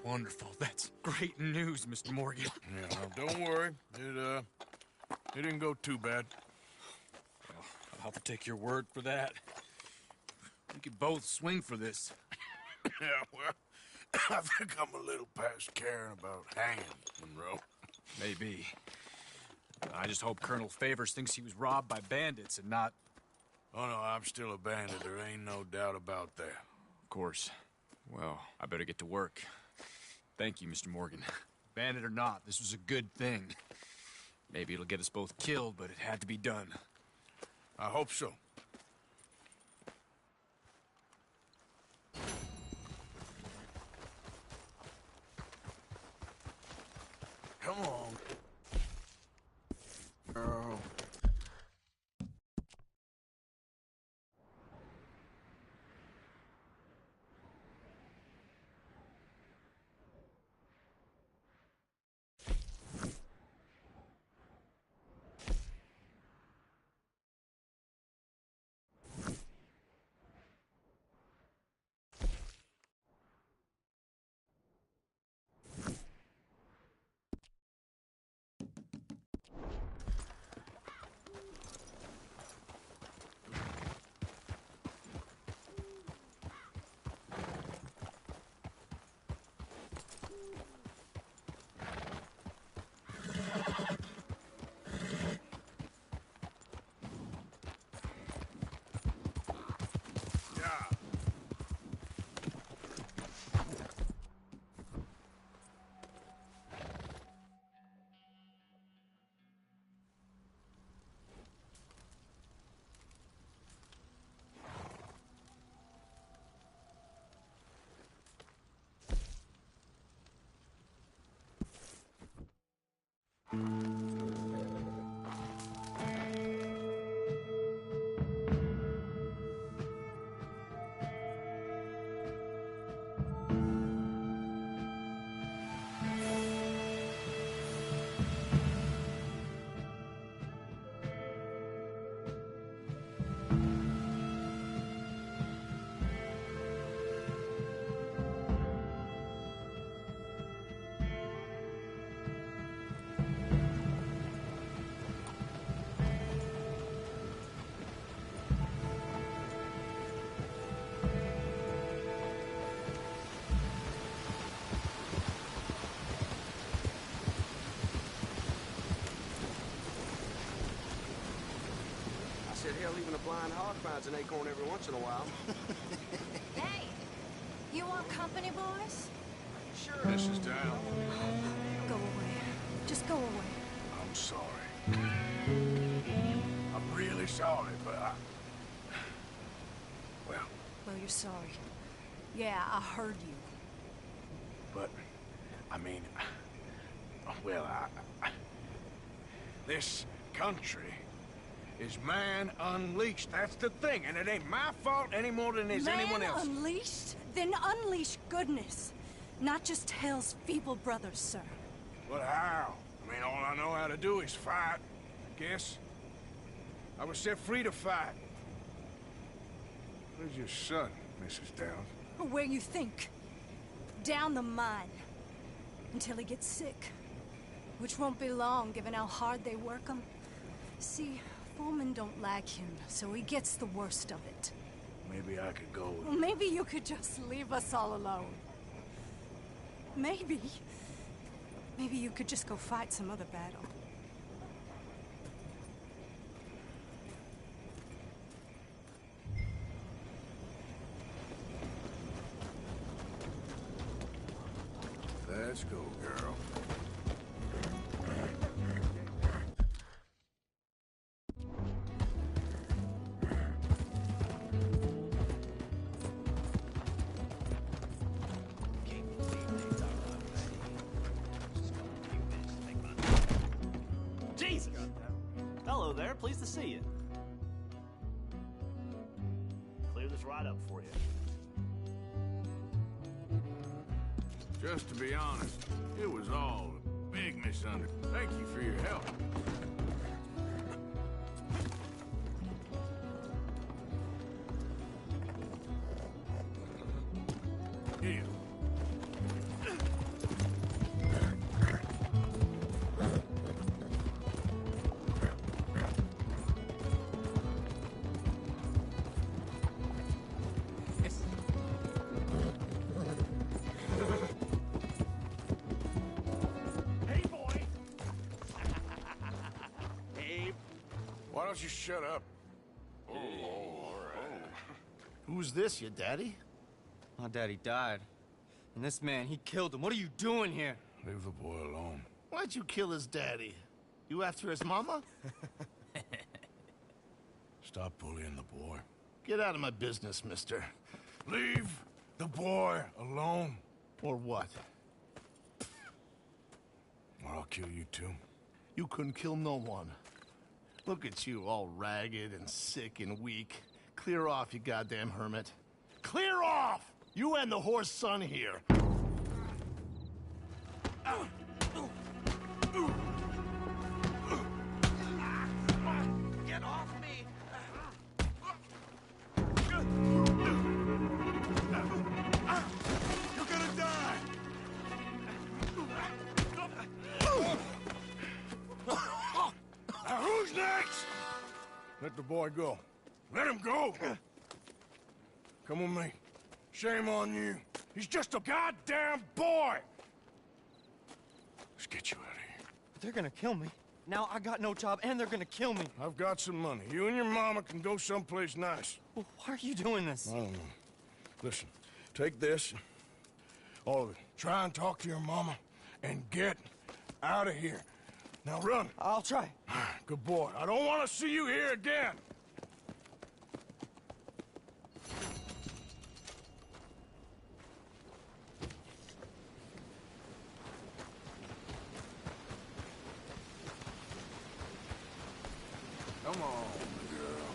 wonderful. That's great news, Mr. Morgan. Yeah, now don't worry. It didn't go too bad. Well, I'll have to take your word for that. We could both swing for this. Yeah, well, I think I'm a little past caring about hanging, Monroe. Maybe. I just hope Colonel Favors thinks he was robbed by bandits and not... Oh, no, I'm still a bandit. There ain't no doubt about that. Of course. Well, I better get to work. Thank you, Mr. Morgan. Bandit or not, this was a good thing. Maybe it'll get us both killed, but it had to be done. I hope so. Come on. Girl. Said hell, even a blind hog finds an acorn every once in a while. Hey, you want company, boys? Sure. Mrs. Down. Go away. Just go away. I'm sorry. I'm really sorry, but well, you're sorry. Yeah, I heard you. but, I mean, well, this country is man unleashed. That's the thing, and it ain't my fault any more than it's anyone else. Man unleashed? Then unleash goodness. Not just hell's feeble brothers, sir. But how? I mean, all I know how to do is fight, I guess. I was set free to fight. Where's your son, Mrs. Downs? Where you think? Down the mine. Until he gets sick. Which won't be long, given how hard they work him. See, foremen don't like him, so he gets the worst of it. Maybe I could go with... Well, maybe you could just leave us all alone. Maybe. Maybe you could just go fight some other battle. Let's go, girl. Jesus! Hello there, pleased to see you. Clear this right up for you. Just to be honest, it was all a big misunderstanding. Thank you for your help. Here. Why don't you shut up? Oh, all right. Who's this, your daddy? My daddy died. And this man, he killed him. What are you doing here? Leave the boy alone. Why'd you kill his daddy? You after his mama? Stop bullying the boy. Get out of my business, mister. Leave the boy alone. Or what? Or I'll kill you too. You couldn't kill no one. Look at you, all ragged and sick and weak. Clear off, you goddamn hermit. Clear off! You and the horse son here. Get off me! You're gonna die! Now who's next? Let the boy go. Let him go! Come with me. Shame on you. He's just a goddamn boy! Let's get you out of here. They're gonna kill me. Now I got no job and they're gonna kill me. I've got some money. You and your mama can go someplace nice. Well, why are you doing this? I don't know. Listen, take this. All of it. Try and talk to your mama and get out of here. Now run. I'll try. Good boy. I don't want to see you here again. Come on, girl.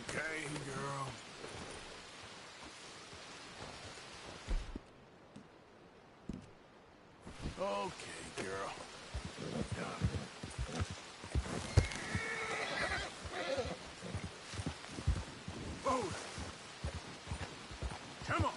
Okay, girl. Okay, girl. Whoa! Come on!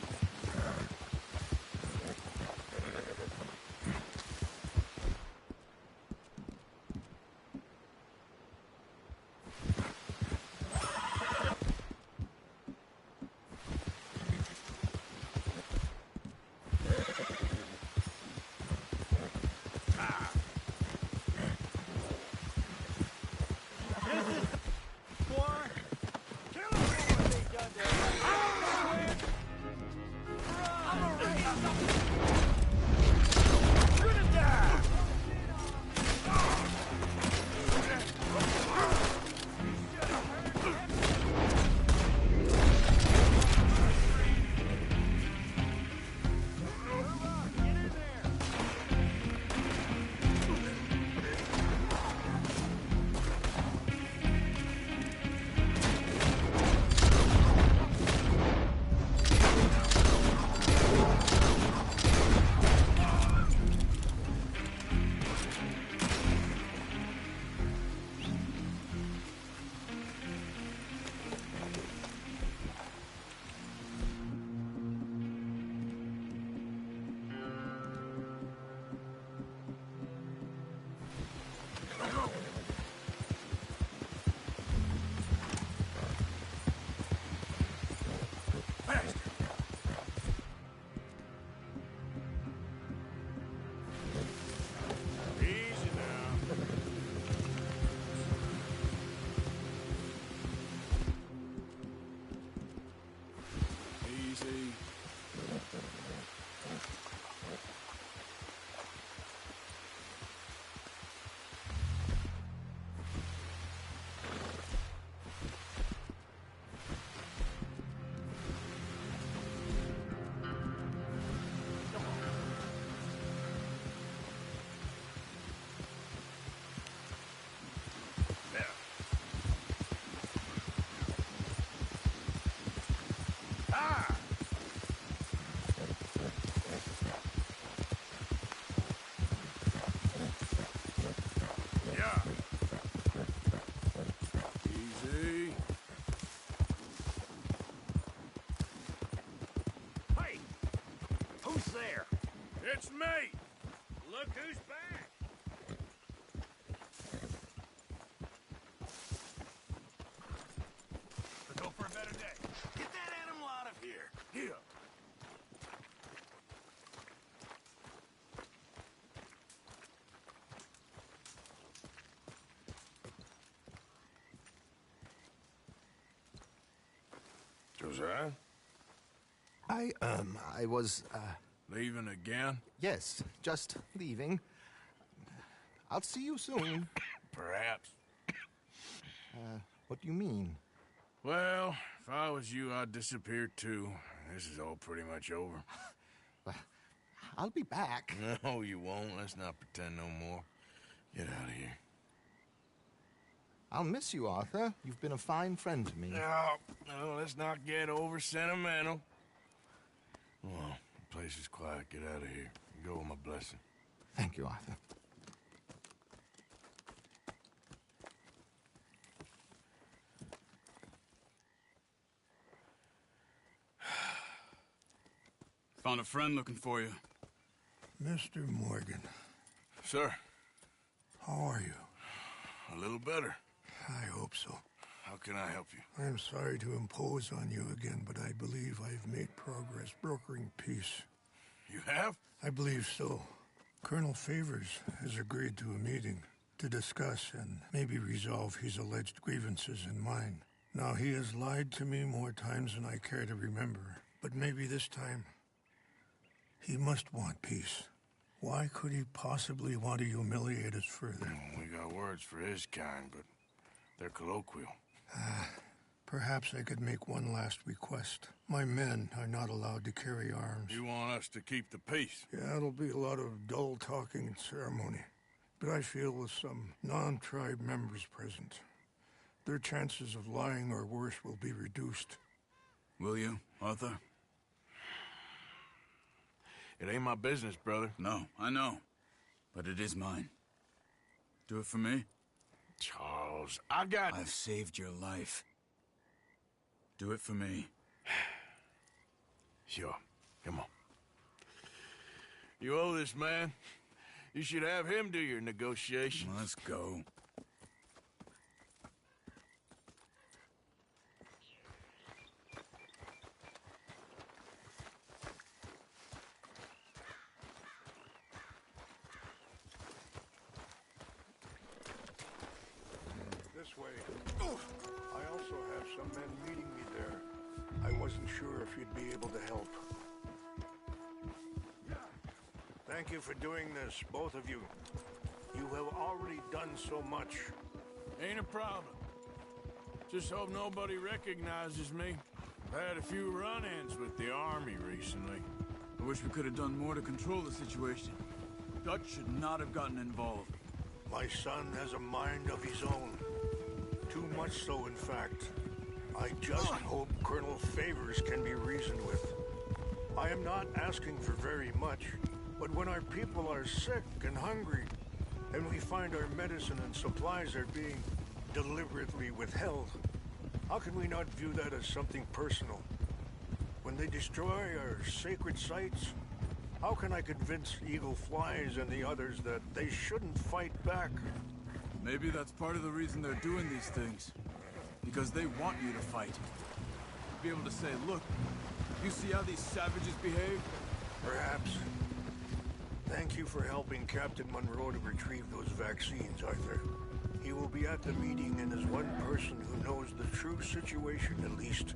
It's me! Look who's back! Let's go for a better day. Get that animal out of here! Here! Josiah? I was, Leaving again? Yes, just leaving. I'll see you soon. Perhaps. What do you mean? Well, if I was you, I'd disappear too. This is all pretty much over. I'll be back. No, you won't. Let's not pretend no more. Get out of here. I'll miss you, Arthur. You've been a fine friend to me. No, let's not get over sentimental. Well, the place is quiet. Get out of here. You go with my blessing. Thank you, Arthur. Found a friend looking for you. Mr. Morgan. Sir. How are you? A little better. I hope so. How can I help you? I'm sorry to impose on you again, but I believe I've made progress brokering peace. You have? I believe so. Colonel Favors has agreed to a meeting to discuss and maybe resolve his alleged grievances and mine. Now, he has lied to me more times than I care to remember, but maybe this time he must want peace. Why could he possibly want to humiliate us further? We got words for his kind, but they're colloquial. Perhaps I could make one last request. My men are not allowed to carry arms. You want us to keep the peace? Yeah, it'll be a lot of dull talking and ceremony. But I feel with some non-tribe members present, their chances of lying or worse will be reduced. Will you, Arthur? It ain't my business, brother. No, I know. But it is mine. Do it for me? Charles, I've saved your life. Do it for me. Sure. Come on. You owe this man. You should have him do your negotiations. Let's go. This way. I also have some men meeting me there. I wasn't sure if you'd be able to help. Thank you for doing this, both of you. You have already done so much. Ain't a problem. Just hope nobody recognizes me. I've had a few run-ins with the army recently. I wish we could have done more to control the situation. Dutch should not have gotten involved. My son has a mind of his own. Too much so, in fact. I just hope Colonel Favors can be reasoned with. I am not asking for very much, but when our people are sick and hungry, and we find our medicine and supplies are being deliberately withheld, how can we not view that as something personal? When they destroy our sacred sites, how can I convince Eagle Flies and the others that they shouldn't fight back? Maybe that's part of the reason they're doing these things. Because they want you to fight. Be able to say, look, you see how these savages behave? Perhaps. Thank you for helping Captain Monroe to retrieve those vaccines, Arthur. He will be at the meeting and is one person who knows the true situation at least.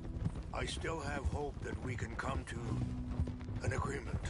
I still have hope that we can come to an agreement.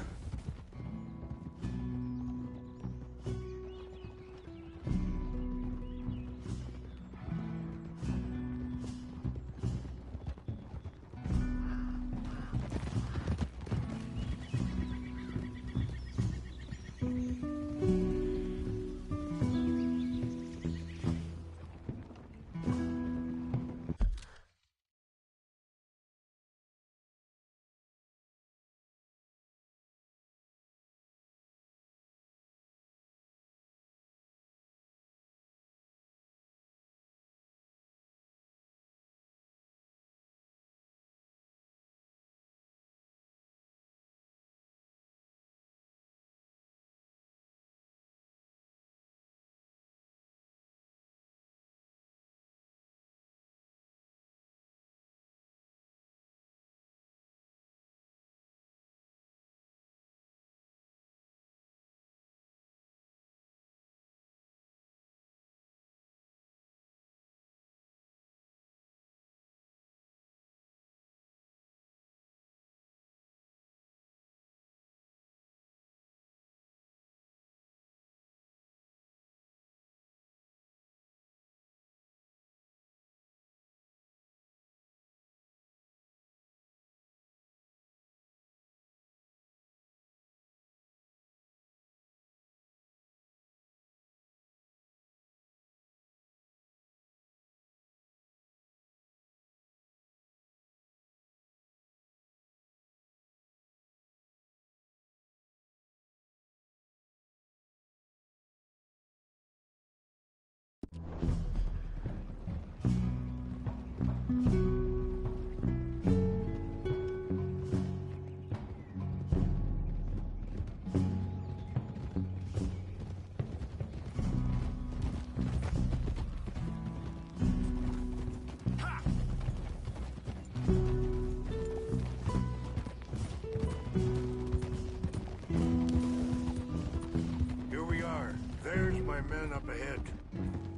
Men up ahead.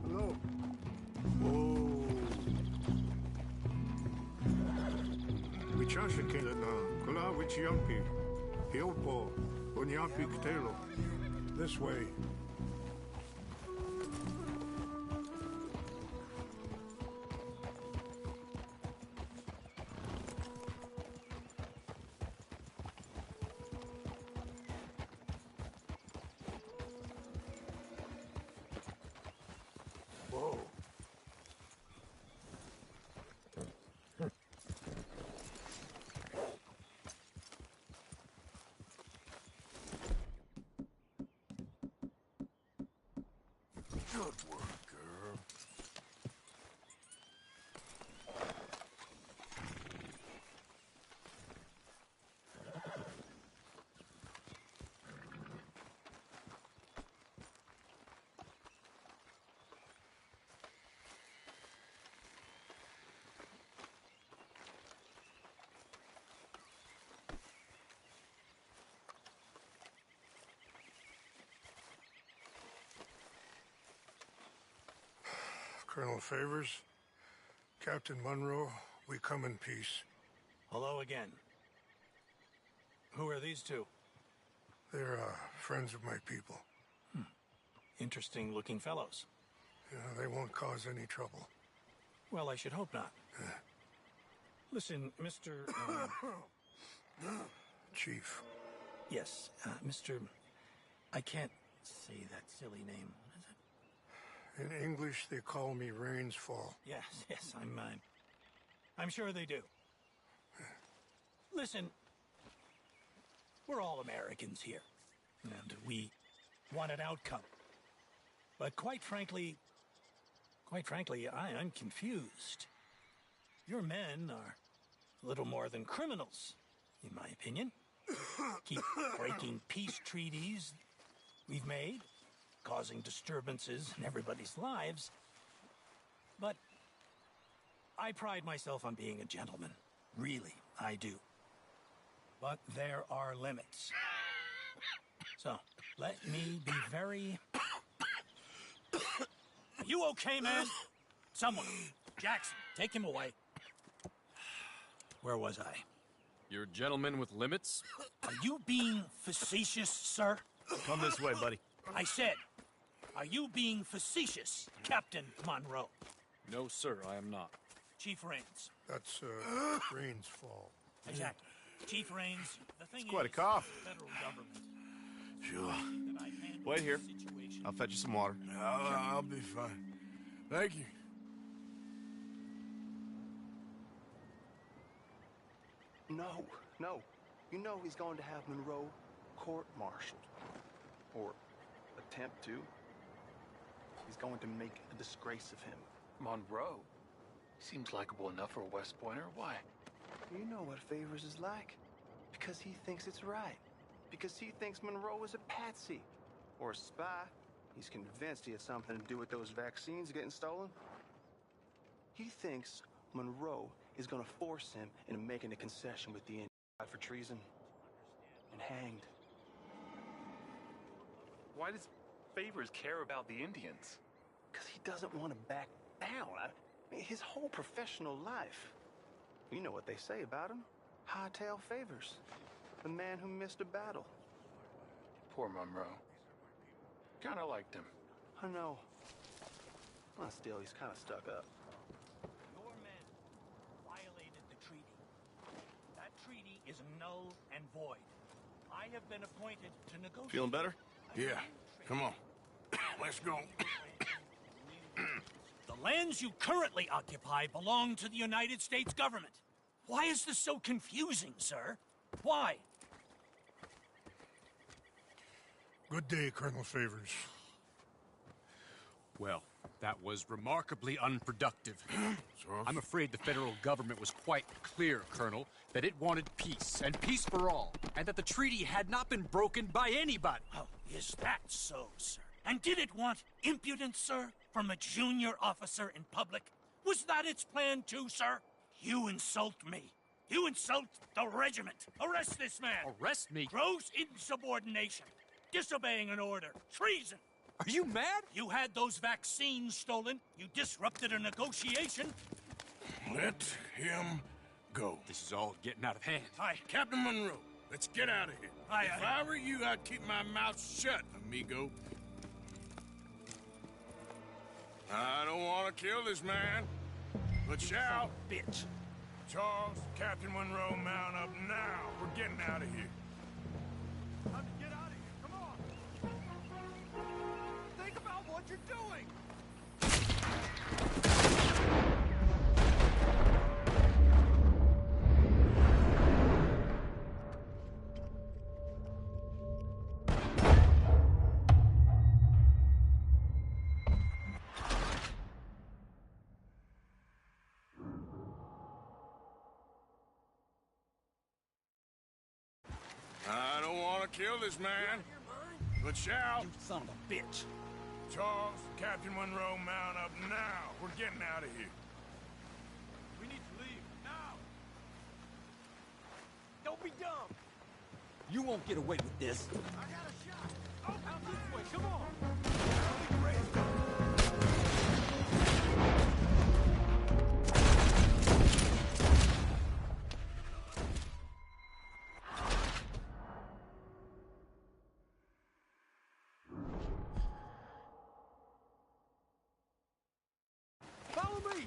Hello. Whoa. Wichasha kila na kula wichiampi. Hiopo. Onyapi ktelo. This way. work, girl. Colonel Favors, Captain Monroe, we come in peace. Hello again. Who are these two? They're friends of my people. Interesting looking fellows. Yeah, they won't cause any trouble. Well, I should hope not. Listen, Mr. Chief. Yes, Mr. I can't say that silly name. What is it? In English, they call me Rainsfall. Yes, I'm sure they do. Listen, we're all Americans here, and we want an outcome. But quite frankly, I'm confused. Your men are a little more than criminals, in my opinion. Keep breaking peace treaties we've made, causing disturbances in everybody's lives. But I pride myself on being a gentleman. Really, I do. But there are limits. So, let me be very... Are you okay, man? Someone. Jackson, take him away. Where was I? You're a gentleman with limits? Are you being facetious, sir? Come this way, buddy. I said, are you being facetious, Captain Monroe? No, sir, I am not. Chief Rains. That's, Rainsfall. Exactly. Chief Rains, the thing It's quite a is, cough. the federal government. Sure. Wait here. I'll fetch you some water. I'll be fine. Thank you. No. You know he's going to have Monroe court-martialed. Or attempt to. He's going to make a disgrace of him. Monroe? Seems likable enough for a West Pointer. Why? You know what Favors is like. Because he thinks it's right. Because he thinks Monroe is a patsy. Or a spy. He's convinced he had something to do with those vaccines getting stolen. He thinks Monroe is going to force him into making a concession with the Indians for treason. And hanged. Why does Favors care about the Indians? Because he doesn't want to back down. I mean, his whole professional life. You know what they say about him. Hightail Favors. The man who missed a battle. Poor Monroe. Kinda liked him. I know. Well, still, he's kind of stuck up. Your men violated the treaty. That treaty is null and void. I have been appointed to negotiate. Feeling better? Yeah. Come on. Let's go. The lands you currently occupy belong to the United States government. Why is this so confusing, sir? Why? Good day, Colonel Favors. Well, that was remarkably unproductive. I'm afraid the federal government was quite clear, Colonel, that it wanted peace, and peace for all, and that the treaty had not been broken by anybody. Oh, is that so, sir? And did it want impudence, sir, from a junior officer in public? Was that its plan too, sir? You insult me. You insult the regiment. Arrest this man. Arrest me? Gross insubordination. Disobeying an order. Treason. Are you mad? You had those vaccines stolen. You disrupted a negotiation. Let him go. This is all getting out of hand. Aye. Captain Monroe, let's get out of here. Aye, if I were you, I'd keep my mouth shut, amigo. I don't want to kill this man, but shall. Bitch. Charles, Captain Monroe, mount up now. We're getting out of here. Time to get out of here. Come on. Think about what you're doing. not kill this man, but shall. You son of a bitch. Charles, Captain Monroe, mount up now. We're getting out of here. We need to leave now. Don't be dumb. You won't get away with this. I got a shot. Oh, out this way. Come on. Follow me.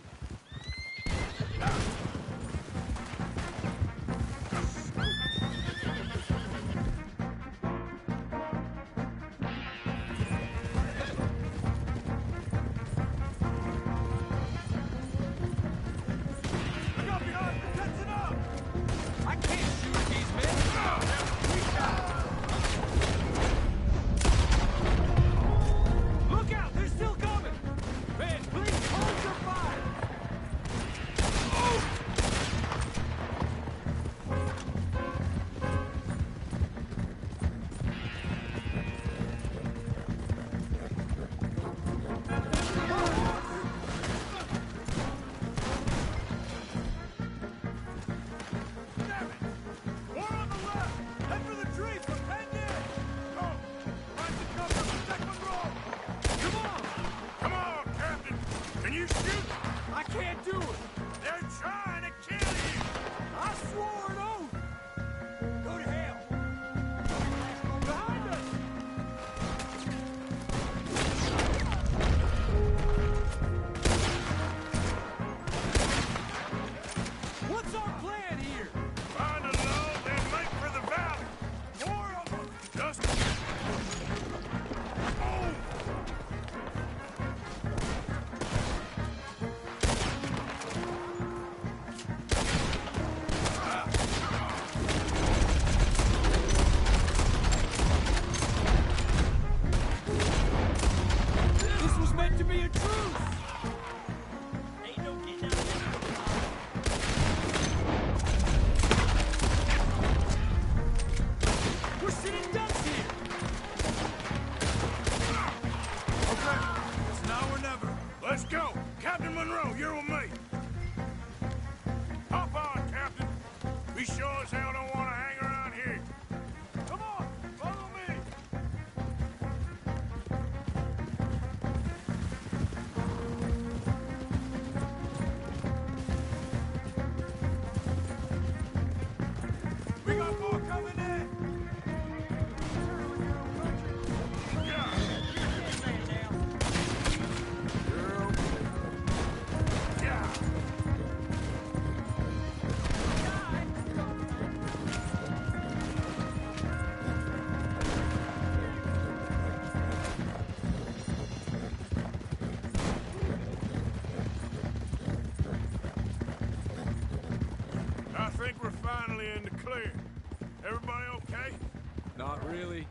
Really?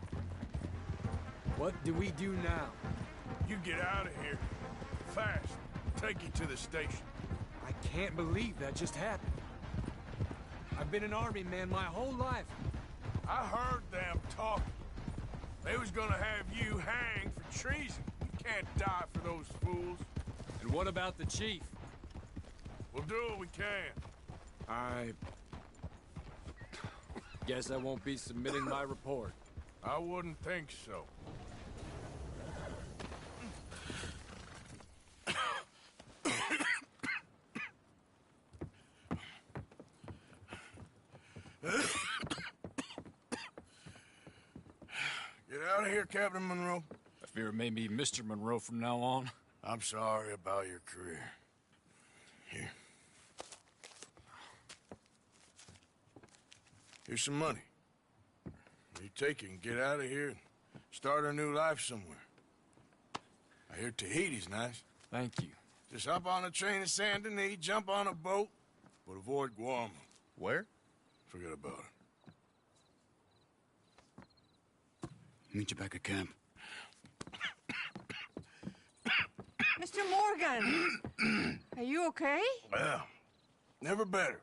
What do we do now? You get out of here. Fast. Take you to the station. I can't believe that just happened. I've been an army man my whole life. I heard them talking. They was gonna have you hanged for treason. You can't die for those fools. And what about the chief? We'll do what we can. I guess I won't be submitting my report. I wouldn't think so. Get out of here, Captain Monroe. I fear it may be Mr. Monroe from now on. I'm sorry about your career. Here. Here's some money. You take it and get out of here and start a new life somewhere. I hear Tahiti's nice. Thank you. Just hop on a train to Saint Denis, jump on a boat, but avoid Guam. Where? Forget about it. Meet you back at camp. Mr. Morgan! Are you okay? Well, never better.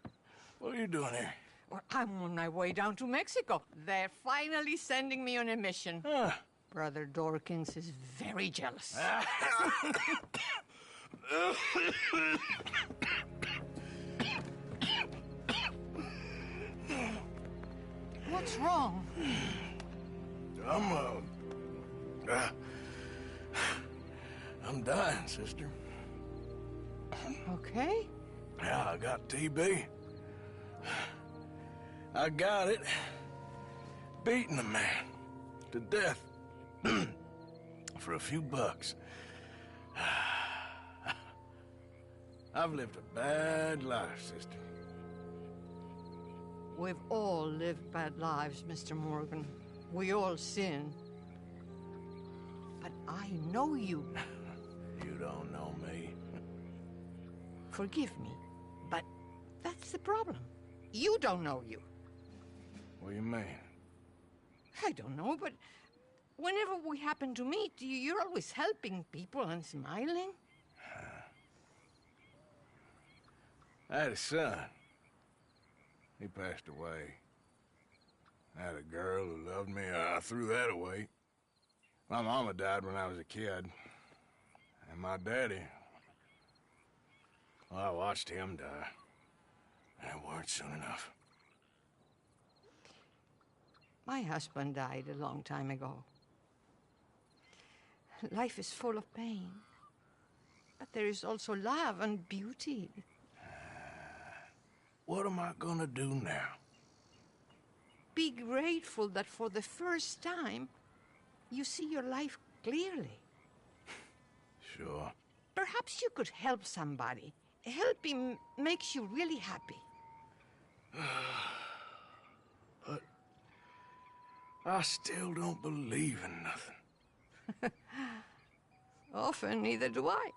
What are you doing here? Well, I'm on my way down to Mexico. They're finally sending me on a mission. Brother Dorkins is very jealous. What's wrong? I'm dying, sister. Okay. Yeah, I got TB. I got it. Beating a man to death for a few bucks. I've lived a bad life, sister. We've all lived bad lives, Mr. Morgan. We all sin. But I know you. You don't know me. Forgive me, but that's the problem. You don't know you. What do you mean? I don't know, but whenever we happen to meet, you're always helping people and smiling. I had a son. He passed away. I had a girl who loved me. I threw that away. My mama died when I was a kid. And my daddy, well, I watched him die. And it weren't soon enough. My husband died a long time ago. Life is full of pain. But there is also love and beauty. What am I gonna do now? Be grateful that for the first time, you see your life clearly. Sure. Perhaps you could help somebody. Helping makes you really happy. But I still don't believe in nothing. Often, neither do I.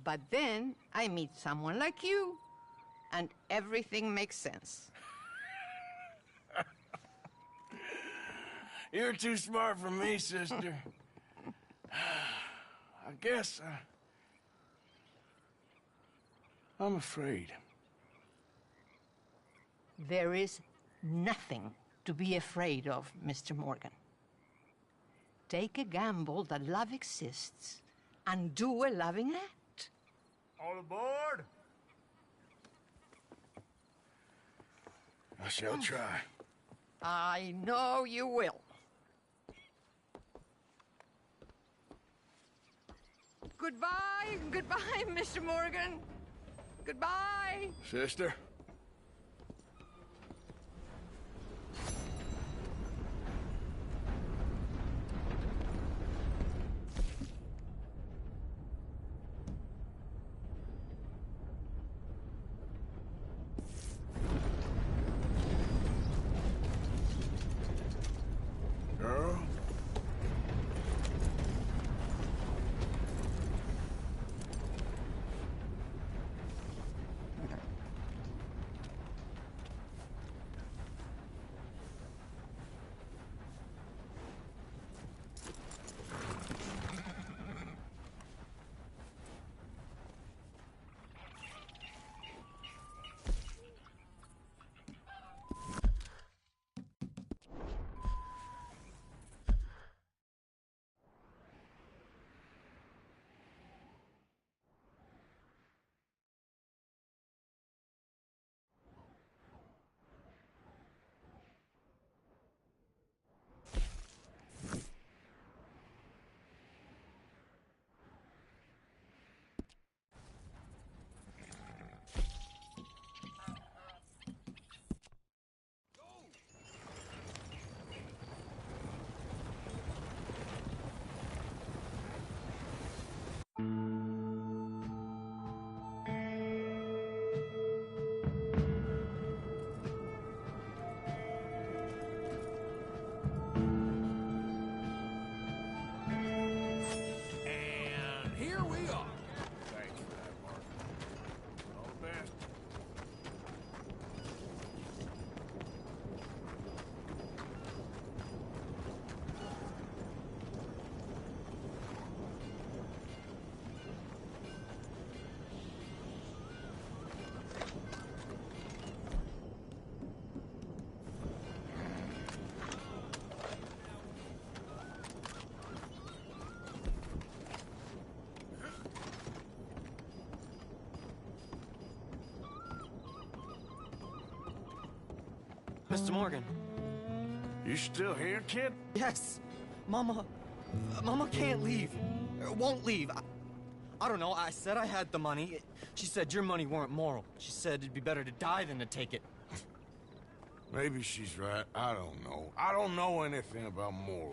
But then I meet someone like you, and everything makes sense. You're too smart for me, sister. I guess I'm afraid. There is nothing to be afraid of, Mr. Morgan. Take a gamble that love exists and do a loving act. All aboard! I shall try. I know you will. Goodbye, goodbye, Mr. Morgan. Goodbye. Sister? Girl? Mr. Morgan. You still here, kid? Yes. Mama can't leave. Won't leave. I don't know. I said I had the money. She said your money weren't moral. She said it'd be better to die than to take it. Maybe she's right. I don't know. I don't know anything about morals.